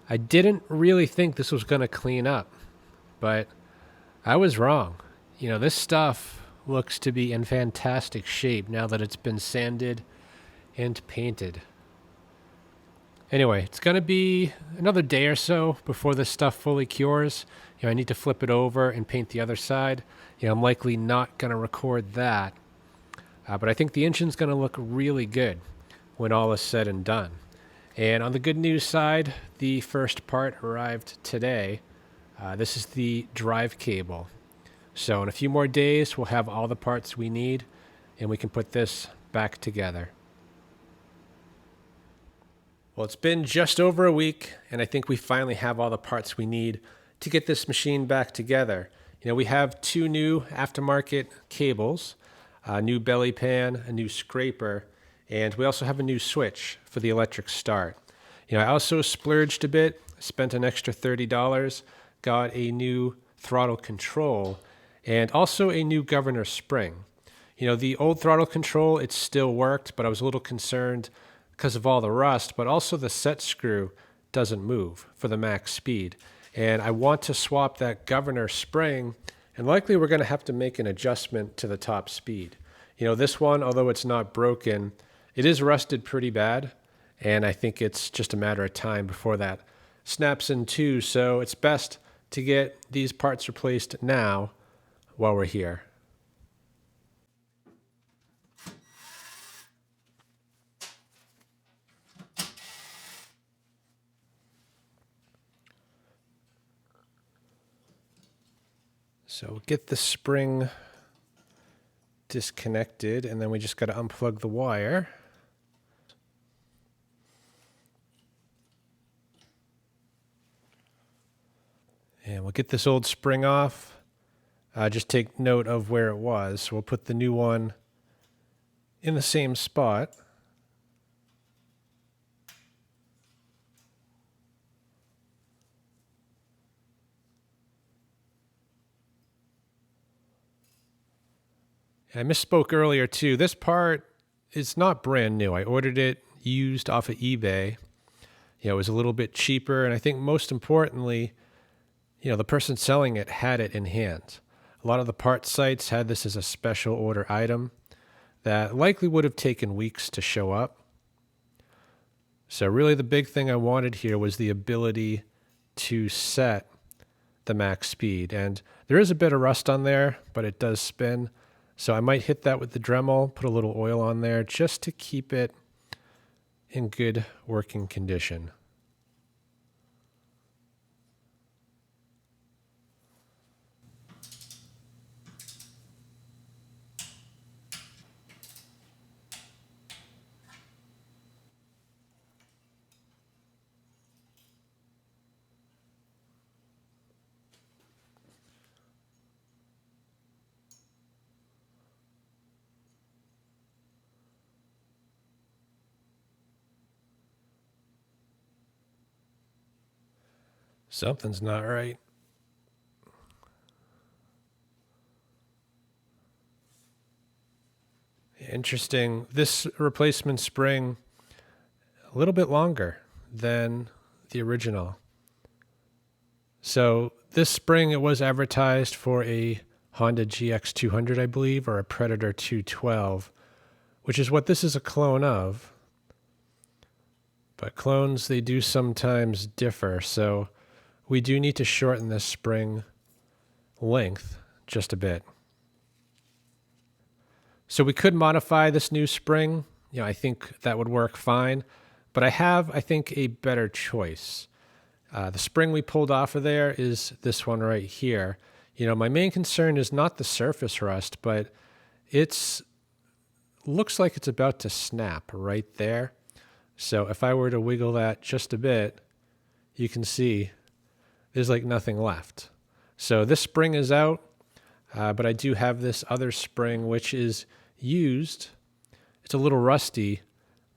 I didn't really think this was going to clean up, but I was wrong. You know, this stuff looks to be in fantastic shape now that it's been sanded and painted. Anyway, it's going to be another day or so before this stuff fully cures. You know, I need to flip it over and paint the other side. You know, I'm likely not going to record that. But I think the engine's going to look really good when all is said and done. And on the good news side, the first part arrived today. This is the drive cable. So in a few more days, we'll have all the parts we need, and we can put this back together. Well, it's been just over a week, and I think we finally have all the parts we need to get this machine back together. You know, we have 2 new aftermarket cables, a new belly pan, a new scraper, and we also have a new switch for the electric start. You know, I also splurged a bit, spent an extra $30, got a new throttle control, and also a new governor spring. You know, the old throttle control, it still worked, but I was a little concerned because of all the rust, but also the set screw doesn't move for the max speed. And I want to swap that governor spring, and likely we're going to have to make an adjustment to the top speed. You know, this one, although it's not broken, it is rusted pretty bad, and I think it's just a matter of time before that snaps in two. So it's best to get these parts replaced now while we're here. So get the spring disconnected, and then we just got to unplug the wire. And we'll get this old spring off. Just take note of where it was. So we'll put the new one in the same spot. I misspoke earlier too. This part is not brand new. I ordered it used off of eBay. You know, it was a little bit cheaper, and I think most importantly, you know, the person selling it had it in hand. A lot of the parts sites had this as a special order item that likely would have taken weeks to show up. So really the big thing I wanted here was the ability to set the max speed. And there is a bit of rust on there, but it does spin. So I might hit that with the Dremel, put a little oil on there just to keep it in good working condition. Something's not right. Interesting. This replacement spring, a little bit longer than the original. So this spring, it was advertised for a Honda GX200, I believe, or a Predator 212, which is what this is a clone of. But clones, they do sometimes differ, so we do need to shorten this spring length just a bit. So we could modify this new spring. You know, I think that would work fine. But I have, I think, a better choice. The spring we pulled off of there is this one right here. You know, my main concern is not the surface rust, but it's looks like it's about to snap right there. So if I were to wiggle that just a bit, you can see there's like nothing left. So this spring is out, but I do have this other spring which is used. It's a little rusty,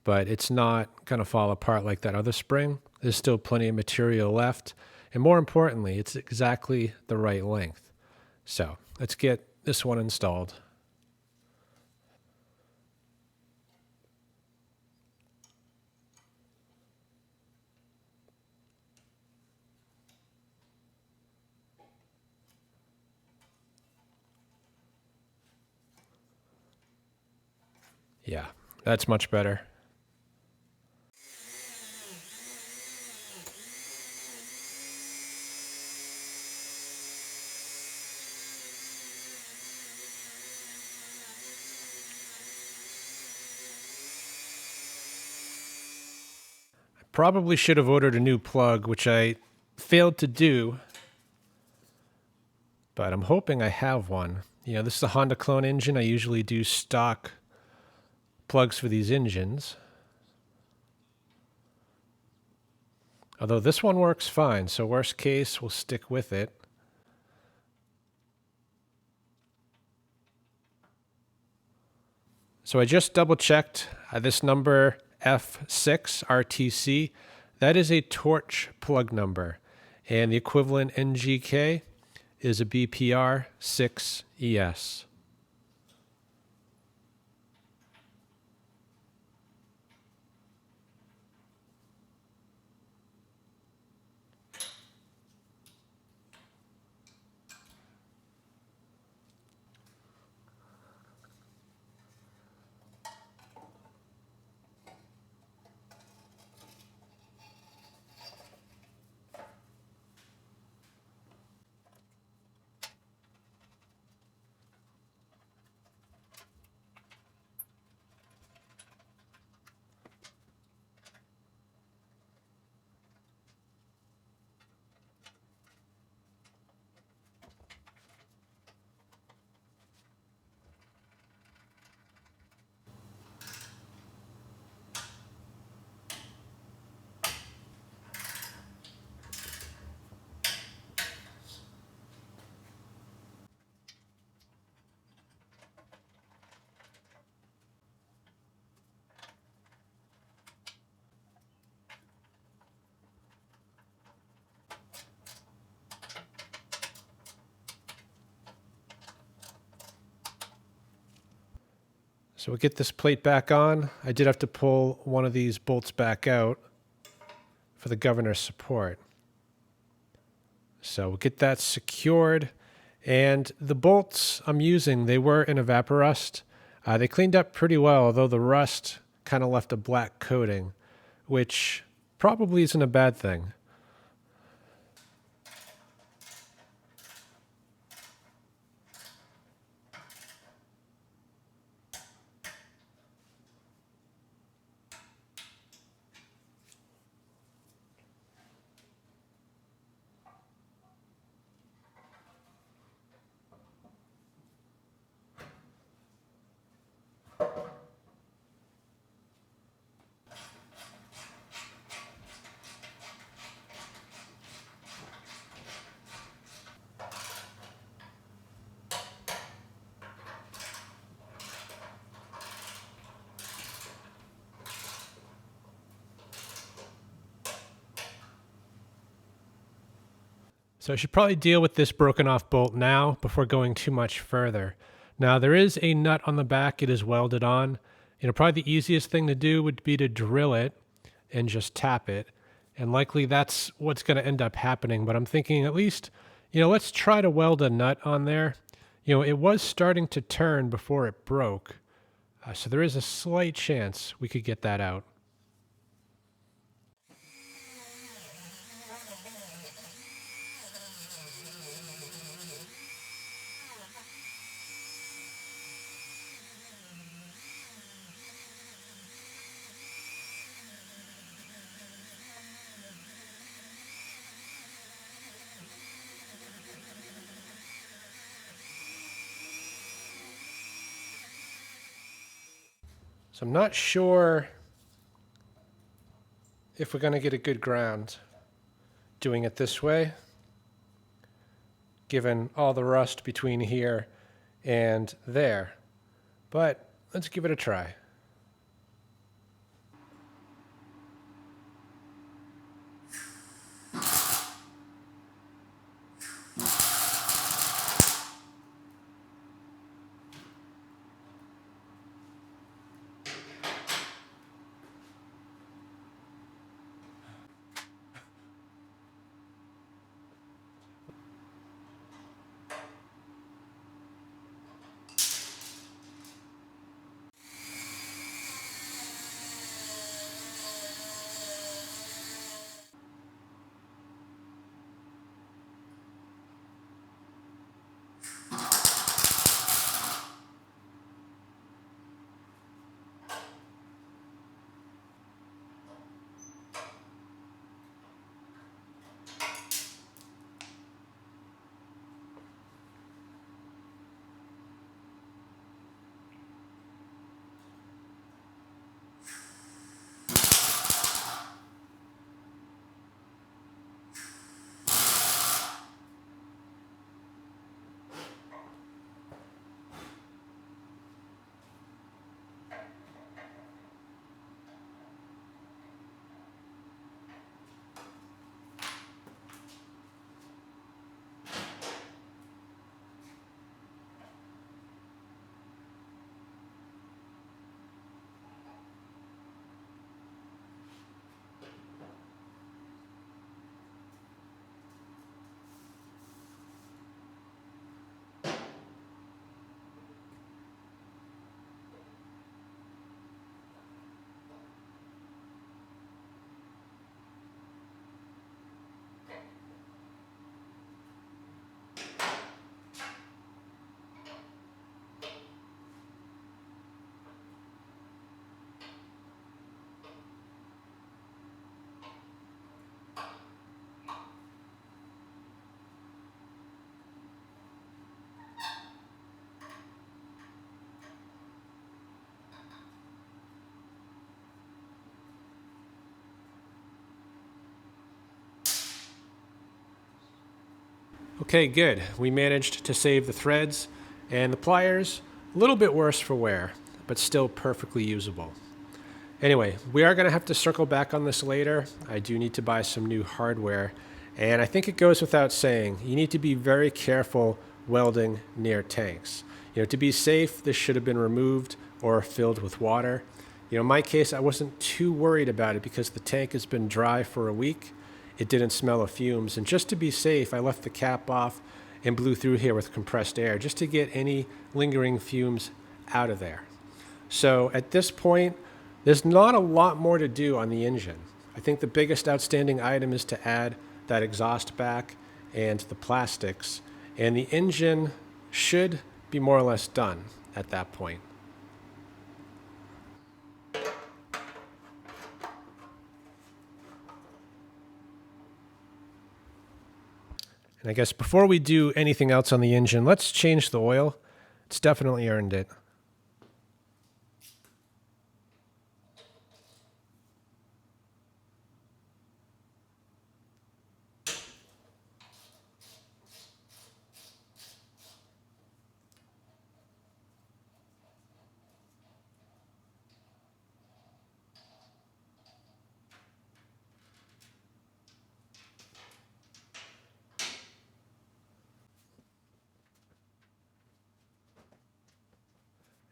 but it's not going to fall apart like that other spring. There's still plenty of material left. And more importantly, it's exactly the right length. So let's get this one installed. Yeah, that's much better. Probably should have ordered a new plug, which I failed to do, but I'm hoping I have one. You know, this is a Honda clone engine. I usually do stock plugs for these engines. Although this one works fine, so worst case, we'll stick with it. So I just double checked this number F6 RTC. That is a torch plug number, and the equivalent NGK is a BPR 6ES. So we'll get this plate back on. I did have to pull one of these bolts back out for the governor's support. So we'll get that secured. And the bolts I'm using, they were in evaporust. They cleaned up pretty well, although the rust kind of left a black coating, which probably isn't a bad thing. So I should probably deal with this broken off bolt now before going too much further. Now there is a nut on the back. It is welded on. You know, probably the easiest thing to do would be to drill it and just tap it. And likely that's what's going to end up happening. But I'm thinking at least, let's try to weld a nut on there. It was starting to turn before it broke. So there is a slight chance we could get that out. So I'm not sure if we're going to get a good ground doing it this way, given all the rust between here and there. But let's give it a try. Okay, good. We managed to save the threads, and the pliers, a little bit worse for wear, but still perfectly usable. Anyway, we are going to have to circle back on this later. I do need to buy some new hardware, and I think it goes without saying, you need to be very careful welding near tanks. To be safe, this should have been removed or filled with water. In my case, I wasn't too worried about it because the tank has been dry for a week. It didn't smell of fumes, and just to be safe, I left the cap off and blew through here with compressed air just to get any lingering fumes out of there. So at this point, there's not a lot more to do on the engine. I think the biggest outstanding item is to add that exhaust back and the plastics, and the engine should be more or less done at that point. And I guess before we do anything else on the engine, let's change the oil. It's definitely earned it.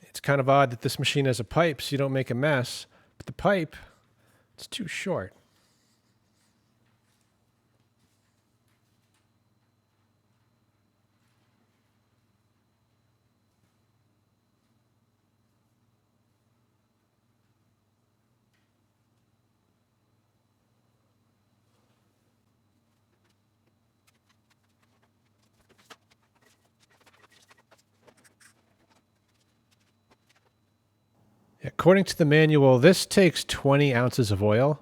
It's kind of odd that this machine has a pipe so you don't make a mess, but the pipe, it's too short. According to the manual, this takes 20 ounces of oil.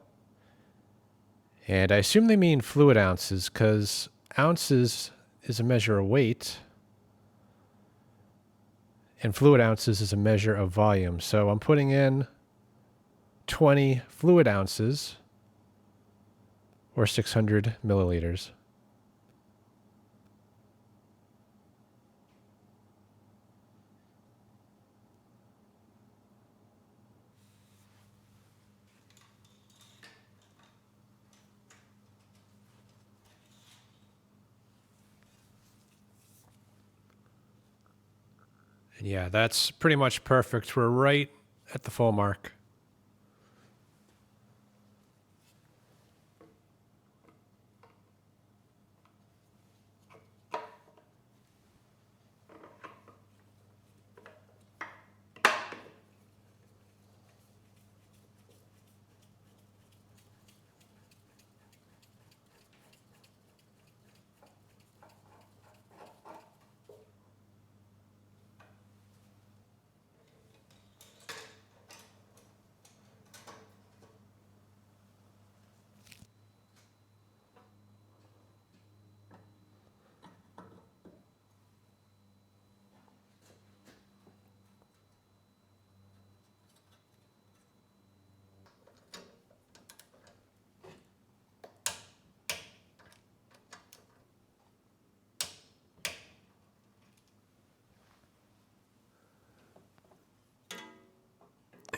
And I assume they mean fluid ounces because ounces is a measure of weight and fluid ounces is a measure of volume. So I'm putting in 20 fluid ounces or 600 milliliters. And yeah, that's pretty much perfect. We're right at the full mark.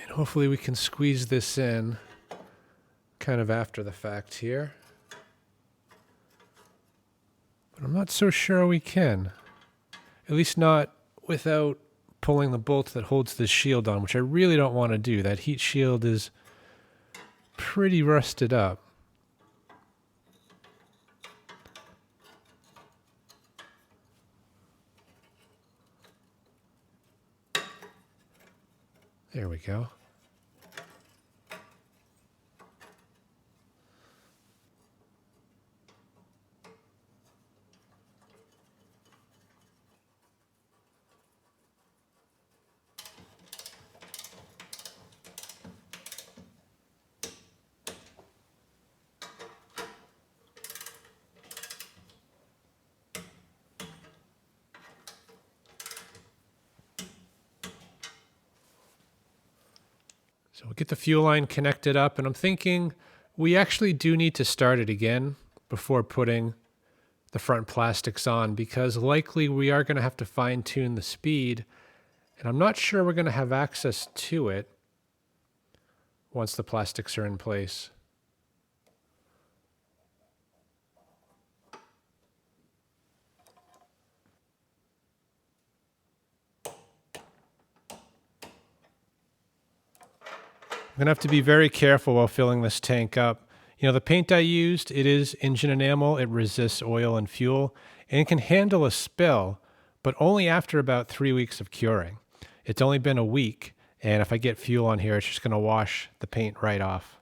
And hopefully we can squeeze this in kind of after the fact here. But I'm not so sure we can. At least not without pulling the bolt that holds this shield on, which I really don't want to do. That heat shield is pretty rusted up. There we go. So we'll get the fuel line connected up, and I'm thinking we actually do need to start it again before putting the front plastics on, because likely we are going to have to fine tune the speed, and I'm not sure we're going to have access to it once the plastics are in place. I'm going to have to be very careful while filling this tank up. You know, the paint I used, it is engine enamel. It resists oil and fuel, and it can handle a spill, but only after about 3 weeks of curing. It's only been a week, and if I get fuel on here, it's just going to wash the paint right off.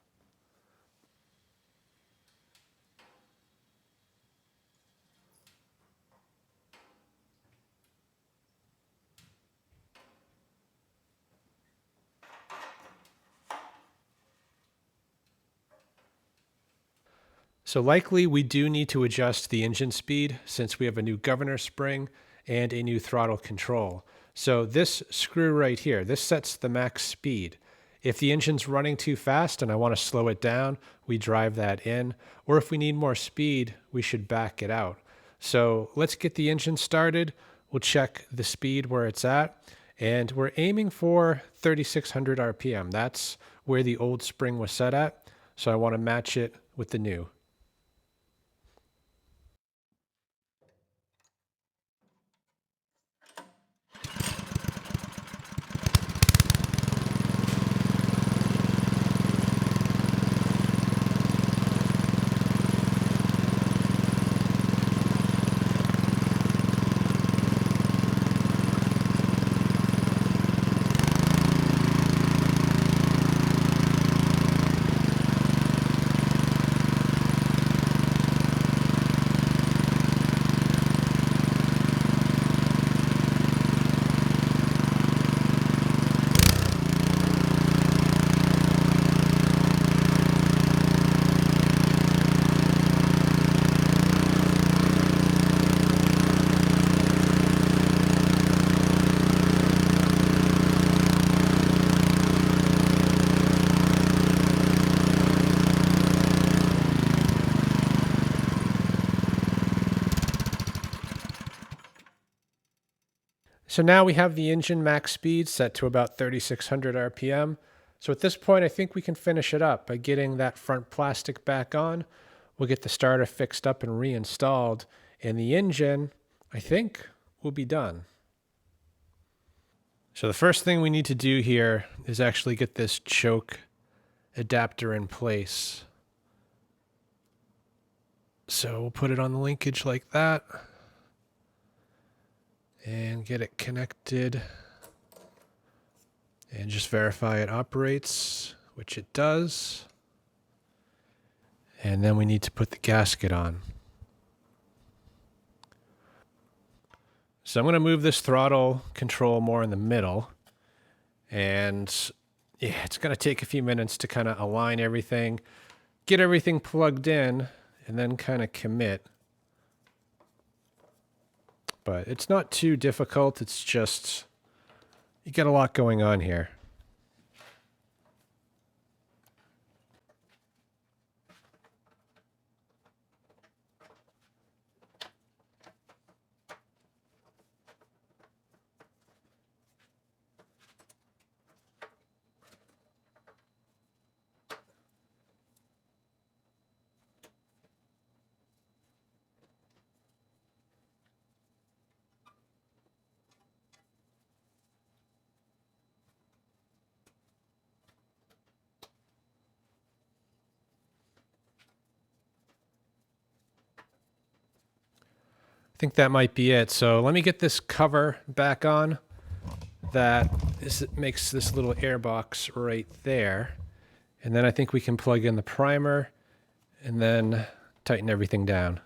So likely we do need to adjust the engine speed since we have a new governor spring and a new throttle control. So this screw right here, this sets the max speed. If the engine's running too fast and I want to slow it down, we drive that in. Or if we need more speed, we should back it out. So let's get the engine started. We'll check the speed where it's at. And we're aiming for 3,600 RPM. That's where the old spring was set at. So I want to match it with the new. So now we have the engine max speed set to about 3,600 RPM. So at this point, I think we can finish it up by getting that front plastic back on. We'll get the starter fixed up and reinstalled, and the engine, I think, will be done. So the first thing we need to do here is actually get this choke adapter in place. So we'll put it on the linkage like that and get it connected and just verify it operates, which it does. And then we need to put the gasket on. So I'm going to move this throttle control more in the middle, and yeah, it's going to take a few minutes to kind of align everything, get everything plugged in, and then kind of commit. But it's not too difficult. It's just, you got a lot going on here. I think that might be it. So let me get this cover back on. That makes this little air box right there. And then I think we can plug in the primer and then tighten everything down.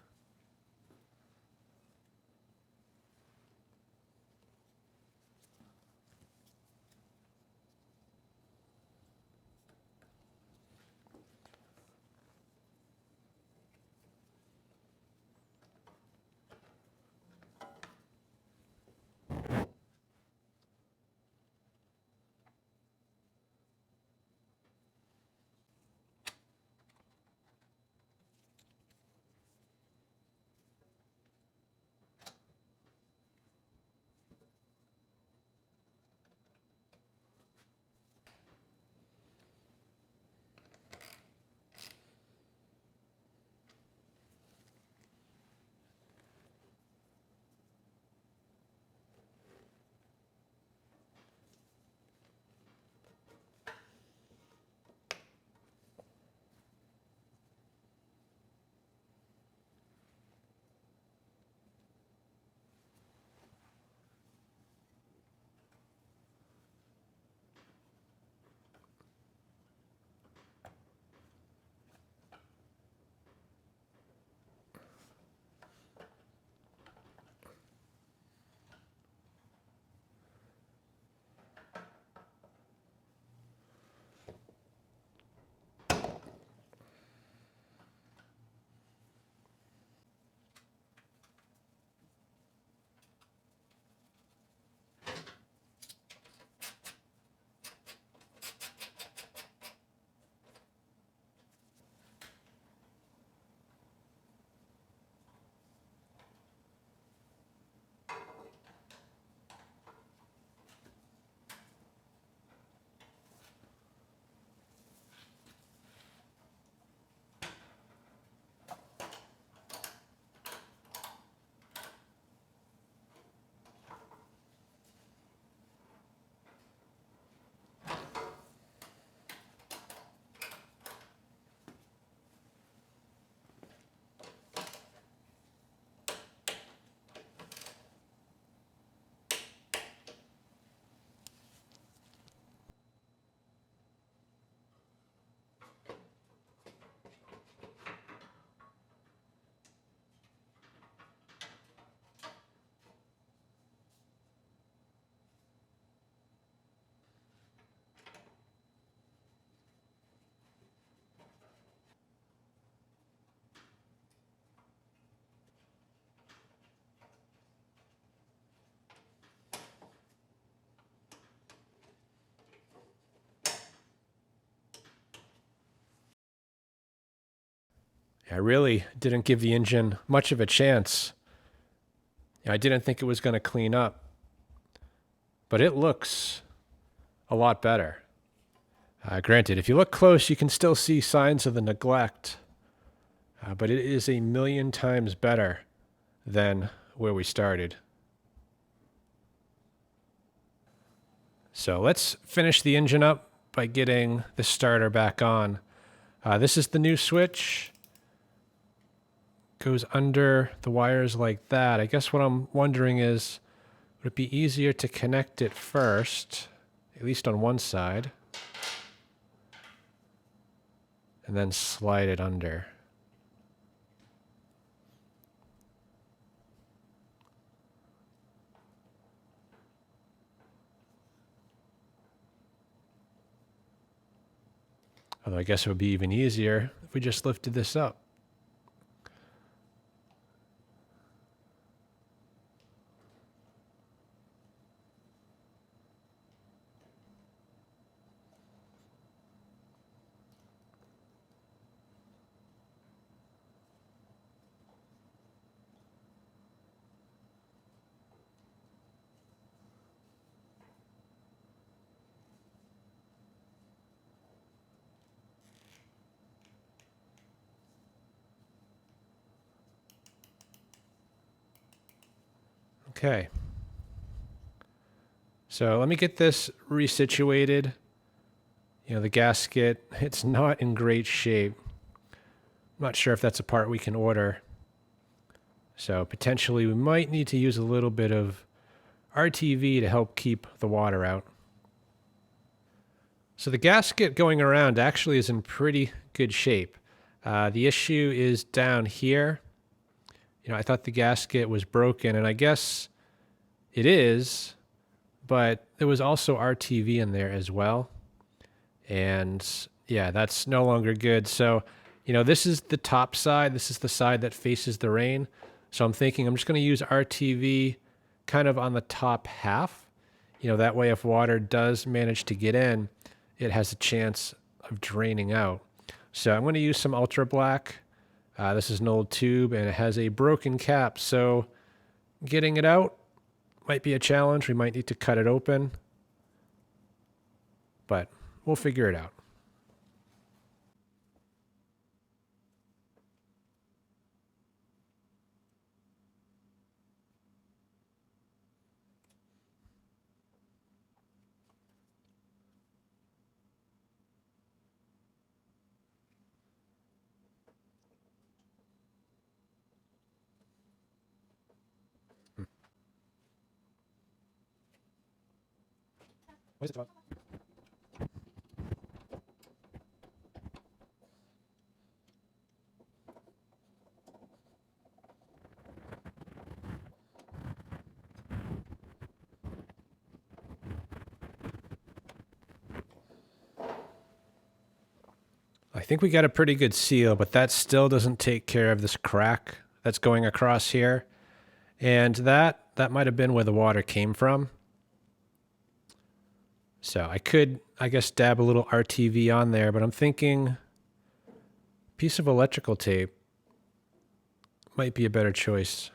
I really didn't give the engine much of a chance. I didn't think it was going to clean up, but it looks a lot better. Granted, if you look close, you can still see signs of the neglect, but it is a million times better than where we started. So let's finish the engine up by getting the starter back on. This is the new switch. Goes under the wires like that. I guess what I'm wondering is, would it be easier to connect it first, at least on one side, and then slide it under? Although I guess it would be even easier if we just lifted this up. Okay. So let me get this resituated. You know, the gasket, it's not in great shape. I'm not sure if that's a part we can order. So potentially we might need to use a little bit of RTV to help keep the water out. So the gasket going around actually is in pretty good shape. The issue is down here. You know, I thought the gasket was broken, and I guess it is, but there was also RTV in there as well. And yeah, that's no longer good. So, you know, this is the top side. This is the side that faces the rain. So I'm thinking I'm just going to use RTV kind of on the top half. You know, that way if water does manage to get in, it has a chance of draining out. So I'm going to use some Ultra Black. This is an old tube and it has a broken cap. So getting it out might be a challenge. We might need to cut it open, but we'll figure it out. What is it about? I think we got a pretty good seal, but that still doesn't take care of this crack that's going across here. And that might have been where the water came from. So I could, I guess, dab a little RTV on there, but I'm thinking a piece of electrical tape might be a better choice.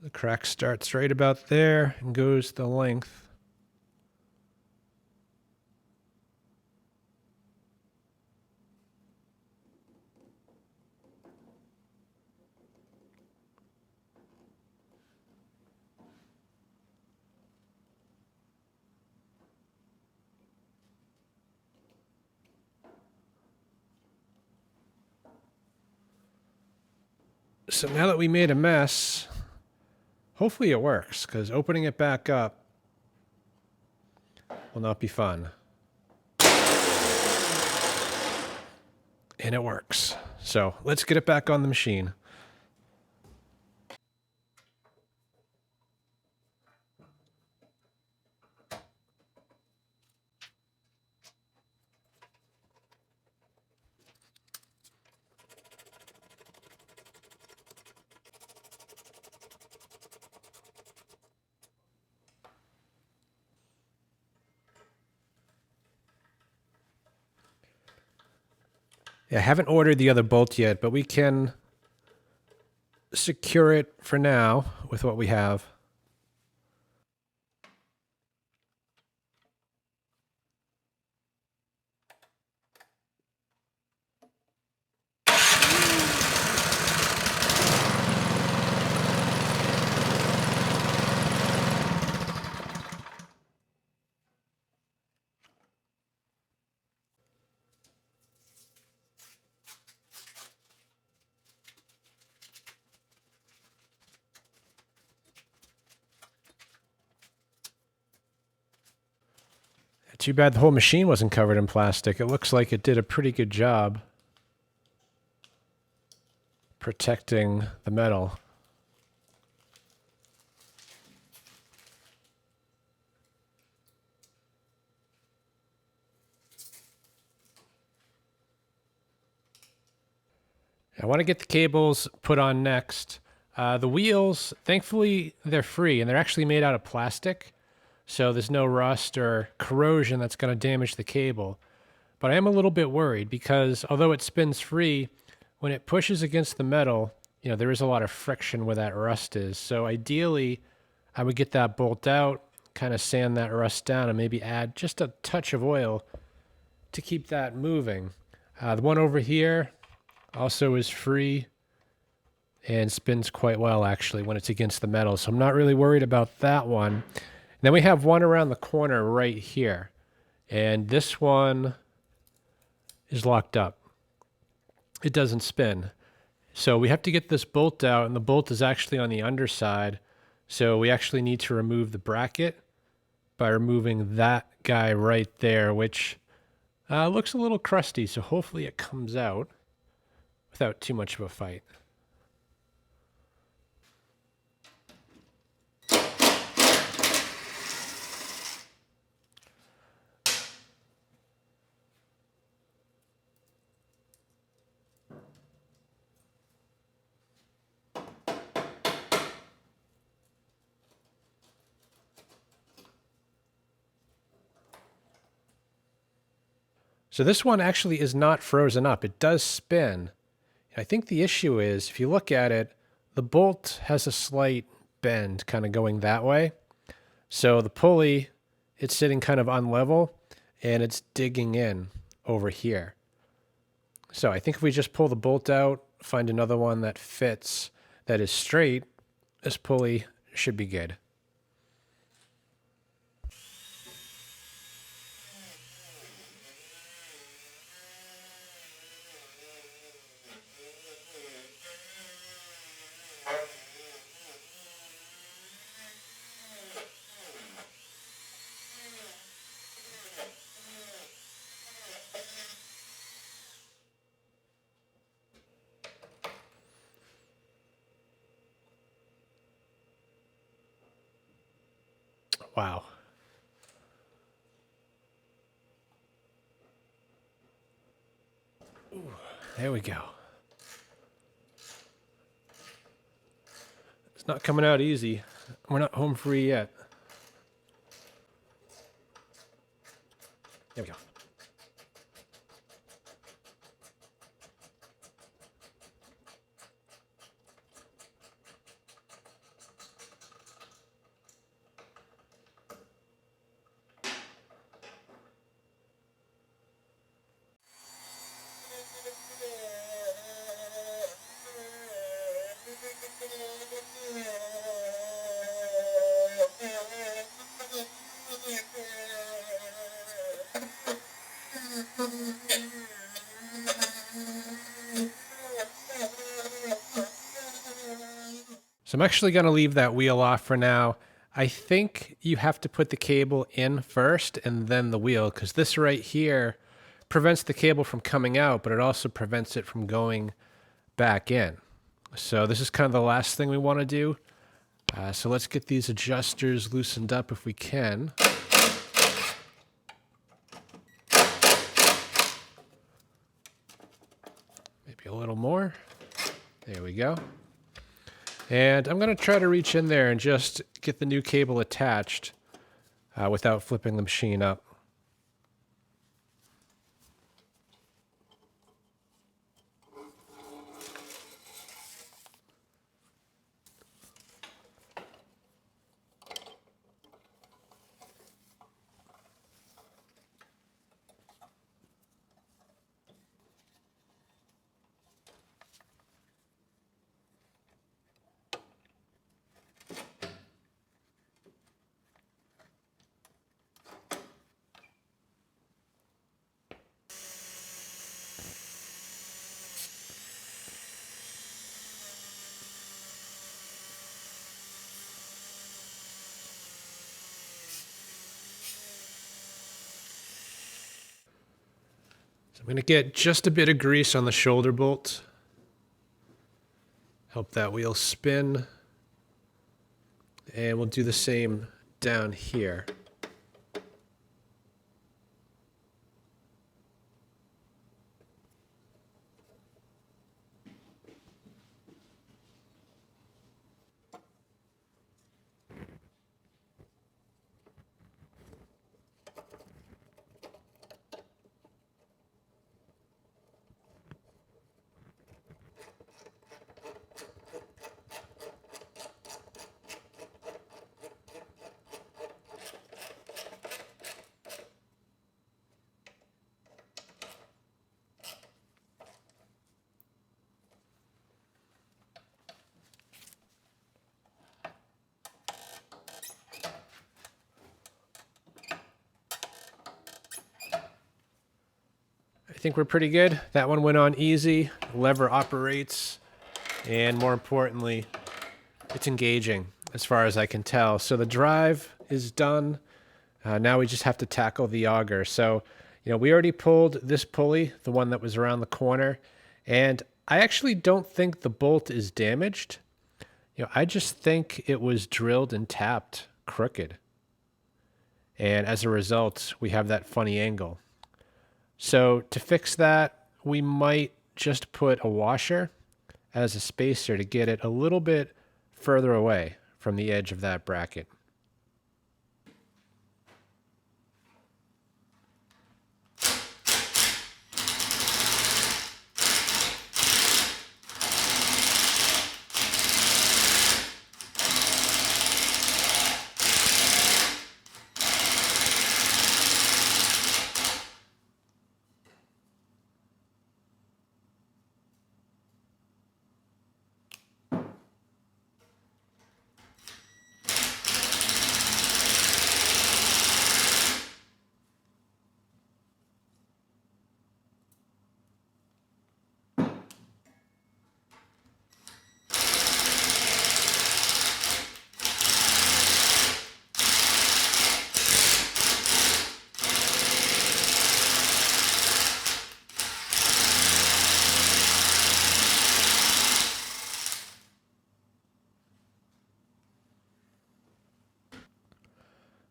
The crack starts right about there and goes the length. So now that we made a mess, hopefully it works, because opening it back up will not be fun. And it works. So let's get it back on the machine. Yeah, I haven't ordered the other bolt yet, but we can secure it for now with what we have. Too bad the whole machine wasn't covered in plastic. It looks like it did a pretty good job protecting the metal. I want to get the cables put on next. The wheels, thankfully, they're free, and they're actually made out of plastic, so there's no rust or corrosion that's going to damage the cable. But I am a little bit worried because although it spins free, when it pushes against the metal, you know, there is a lot of friction where that rust is. So ideally, I would get that bolt out, kind of sand that rust down, and maybe add just a touch of oil to keep that moving. The one over here also is free and spins quite well, actually, when it's against the metal. So I'm not really worried about that one. And then we have one around the corner right here. And this one is locked up. It doesn't spin. So we have to get this bolt out, and the bolt is actually on the underside. So we actually need to remove the bracket by removing that guy right there, which looks a little crusty. So hopefully it comes out without too much of a fight. So this one actually is not frozen up. It does spin. I think the issue is, if you look at it, the bolt has a slight bend kind of going that way. So the pulley, it's sitting kind of unlevel, and it's digging in over here. So I think if we just pull the bolt out, find another one that fits, that is straight, this pulley should be good. Wow. Ooh, there we go. It's not coming out easy. We're not home free yet. There we go. So I'm actually going to leave that wheel off for now. I think you have to put the cable in first and then the wheel, because this right here prevents the cable from coming out, but it also prevents it from going back in. So this is kind of the last thing we want to do. So let's get these adjusters loosened up if we can. Maybe a little more. There we go. And I'm going to try to reach in there and just get the new cable attached without flipping the machine up. I'm going to get just a bit of grease on the shoulder bolt. Help that wheel spin. And we'll do the same down here. I think we're pretty good. That one went on easy. Lever operates, and more importantly, it's engaging as far as I can tell. So the drive is done. Now we just have to tackle the auger. So, we already pulled this pulley, the one that was around the corner, and I actually don't think the bolt is damaged. I just think it was drilled and tapped crooked. And as a result, we have that funny angle. So to fix that, we might just put a washer as a spacer to get it a little bit further away from the edge of that bracket.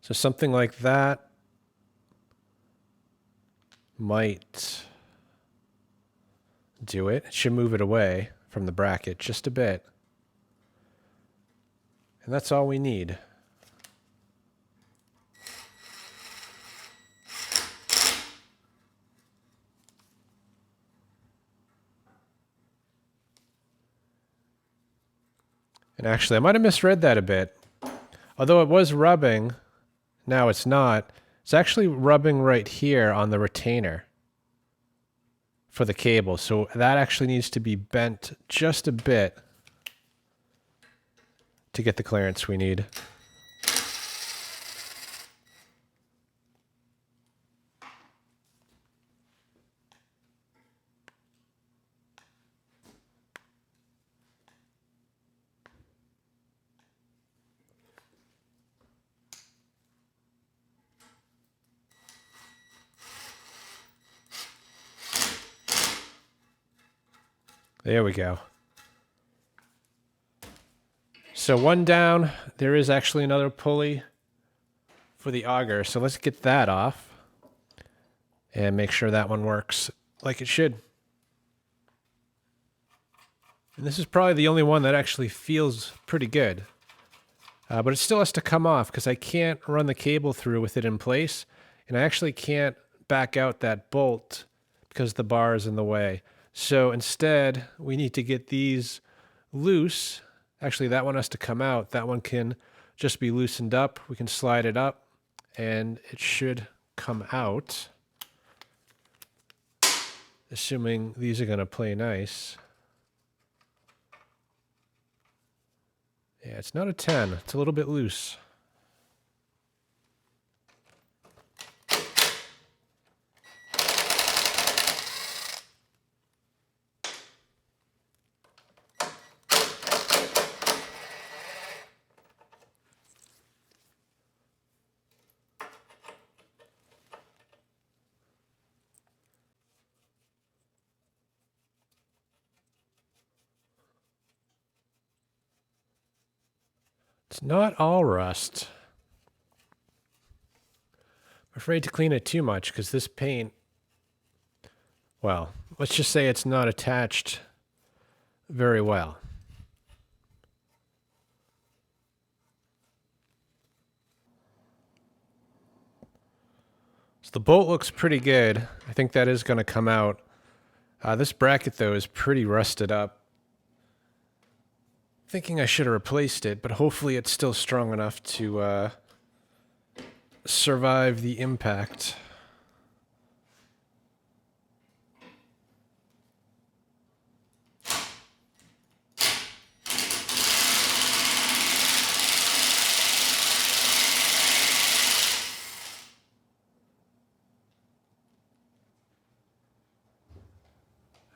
So something like that might do it. It should move it away from the bracket just a bit. And that's all we need. And actually, I might have misread that a bit. Although it was rubbing, now it's not. It's actually rubbing right here on the retainer for the cable. So that actually needs to be bent just a bit to get the clearance we need. There we go. So one down, there is actually another pulley for the auger. So let's get that off and make sure that one works like it should. And this is probably the only one that actually feels pretty good. But it still has to come off because I can't run the cable through with it in place. And I actually can't back out that bolt because the bar is in the way. So instead, we need to get these loose. Actually, that one has to come out. That one can just be loosened up. We can slide it up, and it should come out. Assuming these are going to play nice. Yeah, it's not a 10. It's a little bit loose. It's not all rust. I'm afraid to clean it too much because this paint, well, let's just say it's not attached very well. So the bolt looks pretty good. I think that is going to come out. This bracket, though, is pretty rusted up. Thinking I should have replaced it, but hopefully it's still strong enough to survive the impact.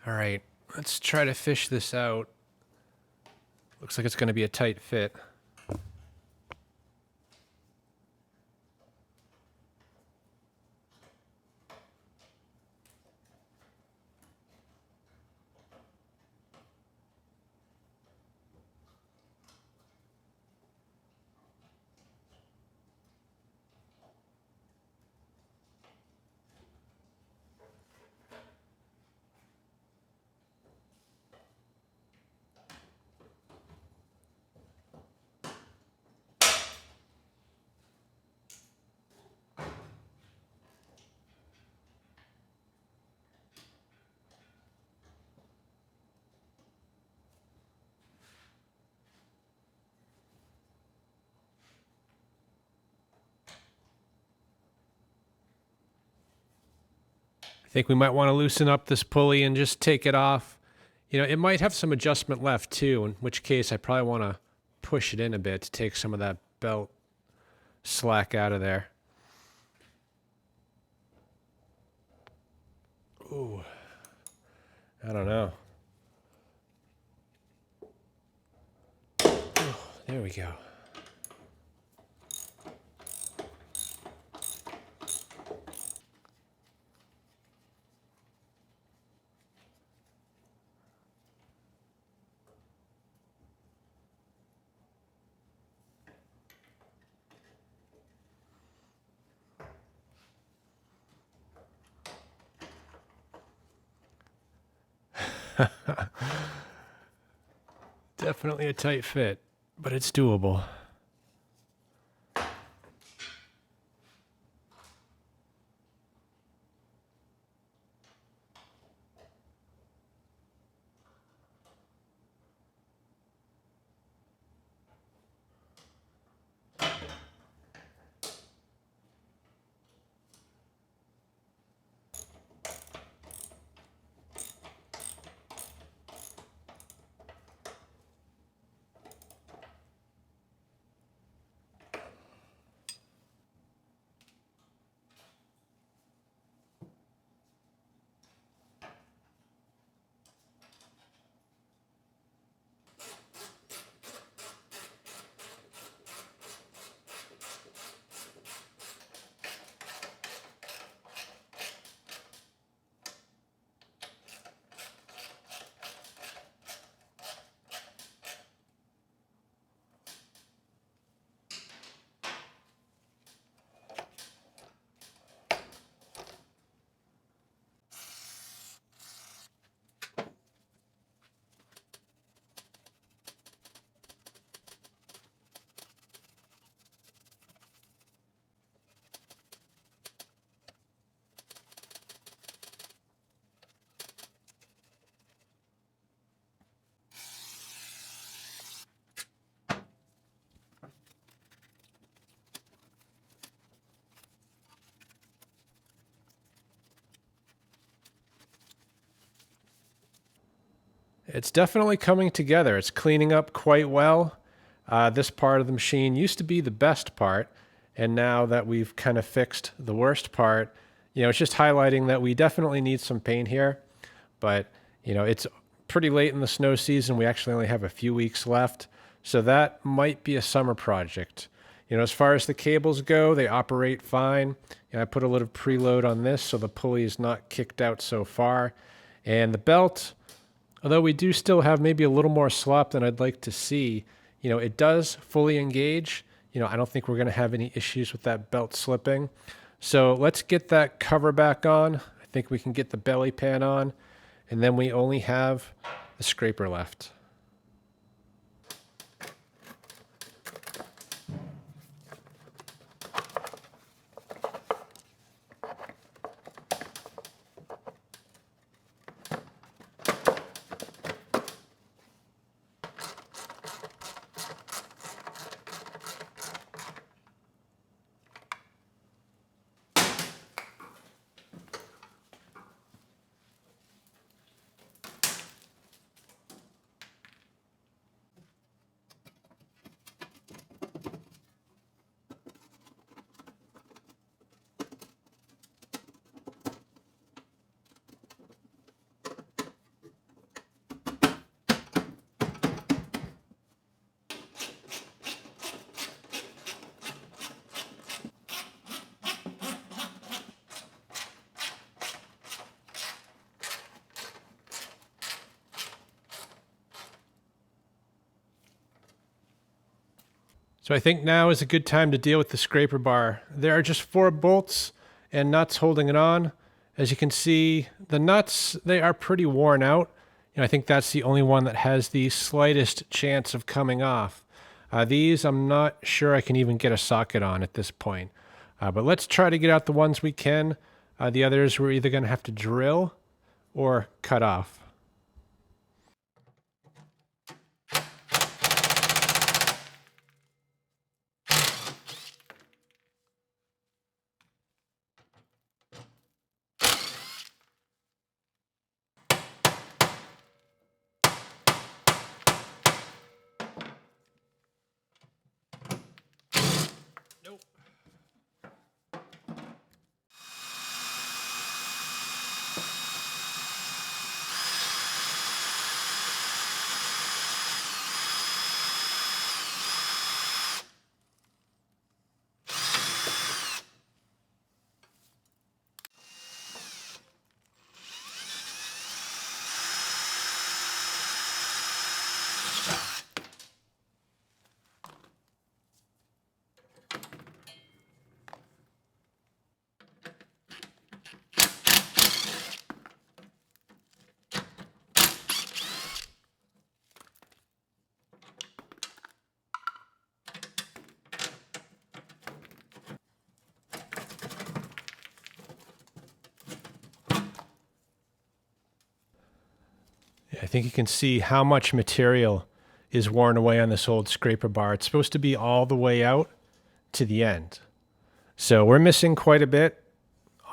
All right, let's try to fish this out. Looks like it's going to be a tight fit. I think we might want to loosen up this pulley and just take it off. You know, it might have some adjustment left too, in which case I probably want to push it in a bit to take some of that belt slack out of there. Ooh, I don't know. Oh, there we go. Definitely a tight fit, but it's doable. It's definitely coming together. It's cleaning up quite well. This part of the machine used to be the best part, and now that we've kind of fixed the worst part, you know, it's just highlighting that we definitely need some paint here. But, you know, it's pretty late in the snow season. We actually only have a few weeks left, so that might be a summer project. You know, as far as the cables go, they operate fine. You know, I put a little preload on this so the pulley is not kicked out so far. And the belt, although we do still have maybe a little more slop than I'd like to see, it does fully engage. I don't think we're going to have any issues with that belt slipping. So let's get that cover back on. I think we can get the belly pan on, and then we only have the scraper left. So I think now is a good time to deal with the scraper bar. There are just 4 bolts and nuts holding it on. As you can see, the nuts, they are pretty worn out. I think that's the only one that has the slightest chance of coming off. These, I'm not sure I can even get a socket on at this point. But let's try to get out the ones we can. The others we're either going to have to drill or cut off. I think you can see how much material is worn away on this old scraper bar. It's supposed to be all the way out to the end. So we're missing quite a bit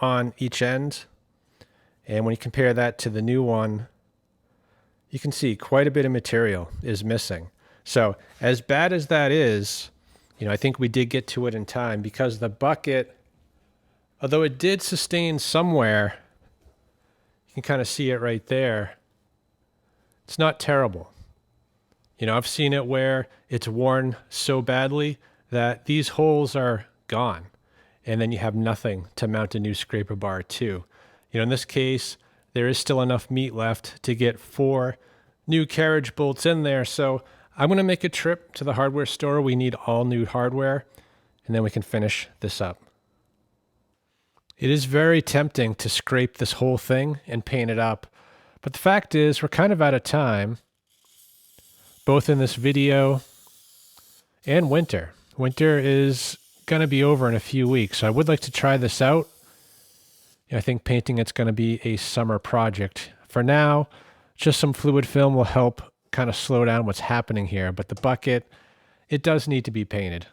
on each end. And when you compare that to the new one, you can see quite a bit of material is missing. So as bad as that is, I think we did get to it in time, because the bucket, although it did sustain somewhere, you can kind of see it right there. It's not terrible. I've seen it where it's worn so badly that these holes are gone, and then you have nothing to mount a new scraper bar to. In this case, there is still enough meat left to get 4 new carriage bolts in there, so I'm going to make a trip to the hardware store. We need all new hardware, and then we can finish this up. It is very tempting to scrape this whole thing and paint it up, but the fact is we're kind of out of time, both in this video and winter. Winter is going to be over in a few weeks, so I would like to try this out. I think painting it's going to be a summer project. For now, just some fluid film will help kind of slow down what's happening here, but the bucket, it does need to be painted.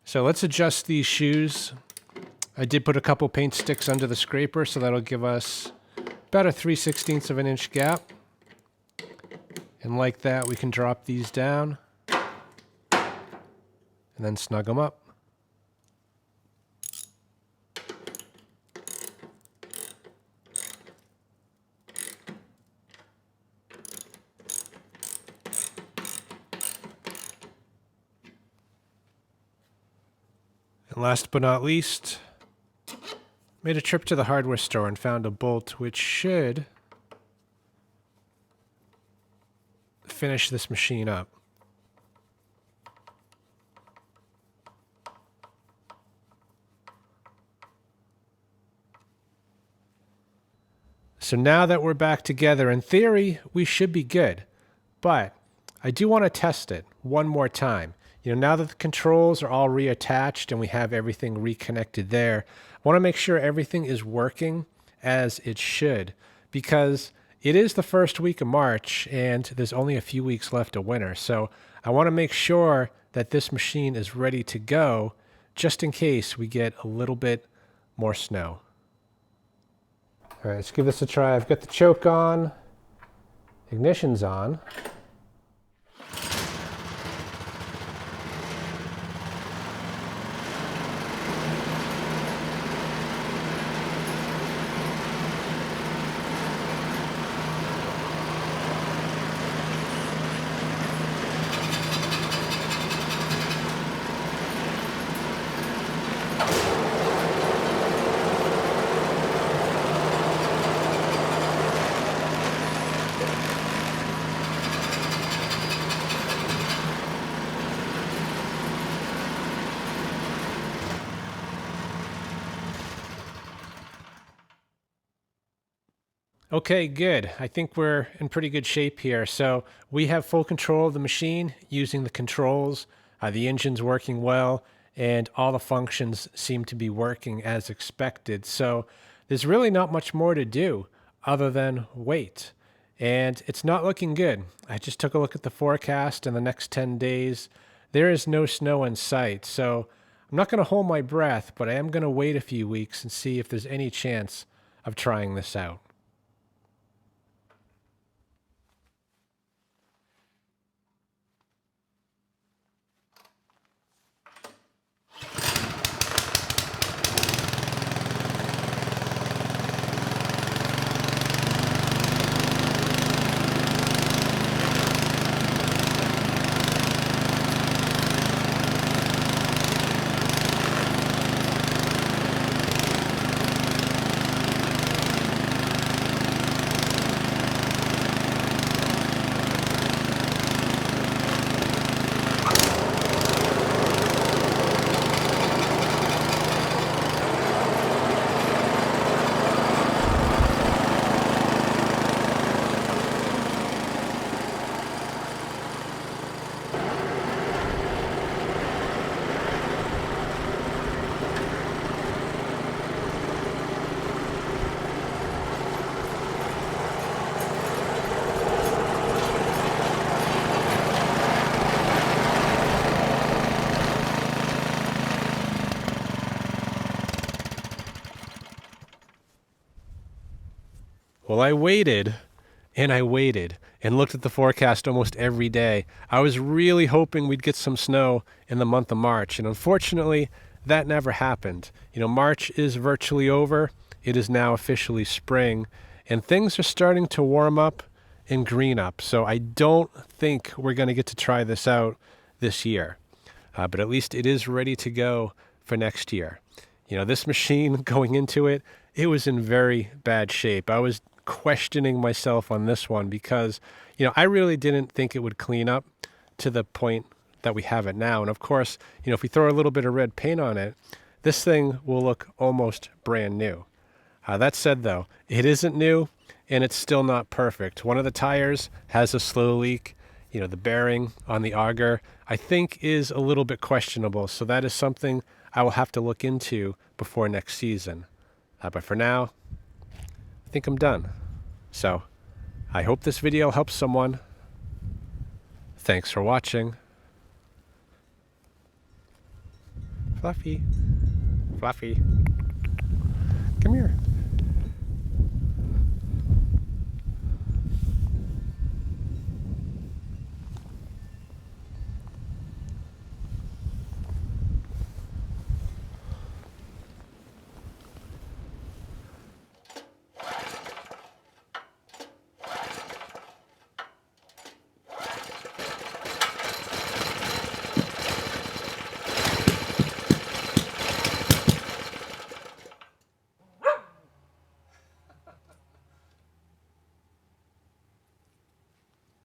So let's adjust these shoes. I did put a couple paint sticks under the scraper, so that'll give us about a 3/16 of an inch gap. And like that, we can drop these down and then snug them up. And last but not least, made a trip to the hardware store and found a bolt which should finish this machine up. So now that we're back together, in theory, we should be good. But I do want to test it one more time. Now that the controls are all reattached and we have everything reconnected there, I want to make sure everything is working as it should, because it is the first week of March and there's only a few weeks left of winter. So I want to make sure that this machine is ready to go just in case we get a little bit more snow. All right, let's give this a try. I've got the choke on, ignition's on. Okay, good. I think we're in pretty good shape here. So we have full control of the machine using the controls. The engine's working well, and all the functions seem to be working as expected. So there's really not much more to do other than wait. And it's not looking good. I just took a look at the forecast in the next 10 days. There is no snow in sight. So I'm not going to hold my breath, but I am going to wait a few weeks and see if there's any chance of trying this out. Well, I waited and looked at the forecast almost every day. I was really hoping we'd get some snow in the month of March, and unfortunately, that never happened. March is virtually over. It is now officially spring, and things are starting to warm up and green up. So I don't think we're going to get to try this out this year, but at least it is ready to go for next year. This machine going into it, it was in very bad shape. I was questioning myself on this one because, I really didn't think it would clean up to the point that we have it now. And of course, if we throw a little bit of red paint on it, this thing will look almost brand new. That said, though, it isn't new and it's still not perfect. One of the tires has a slow leak. The bearing on the auger, I think, is a little bit questionable. So that is something I will have to look into before next season. But for now, I think I'm done. So I hope this video helps someone. Thanks for watching. Fluffy. Fluffy. Come here.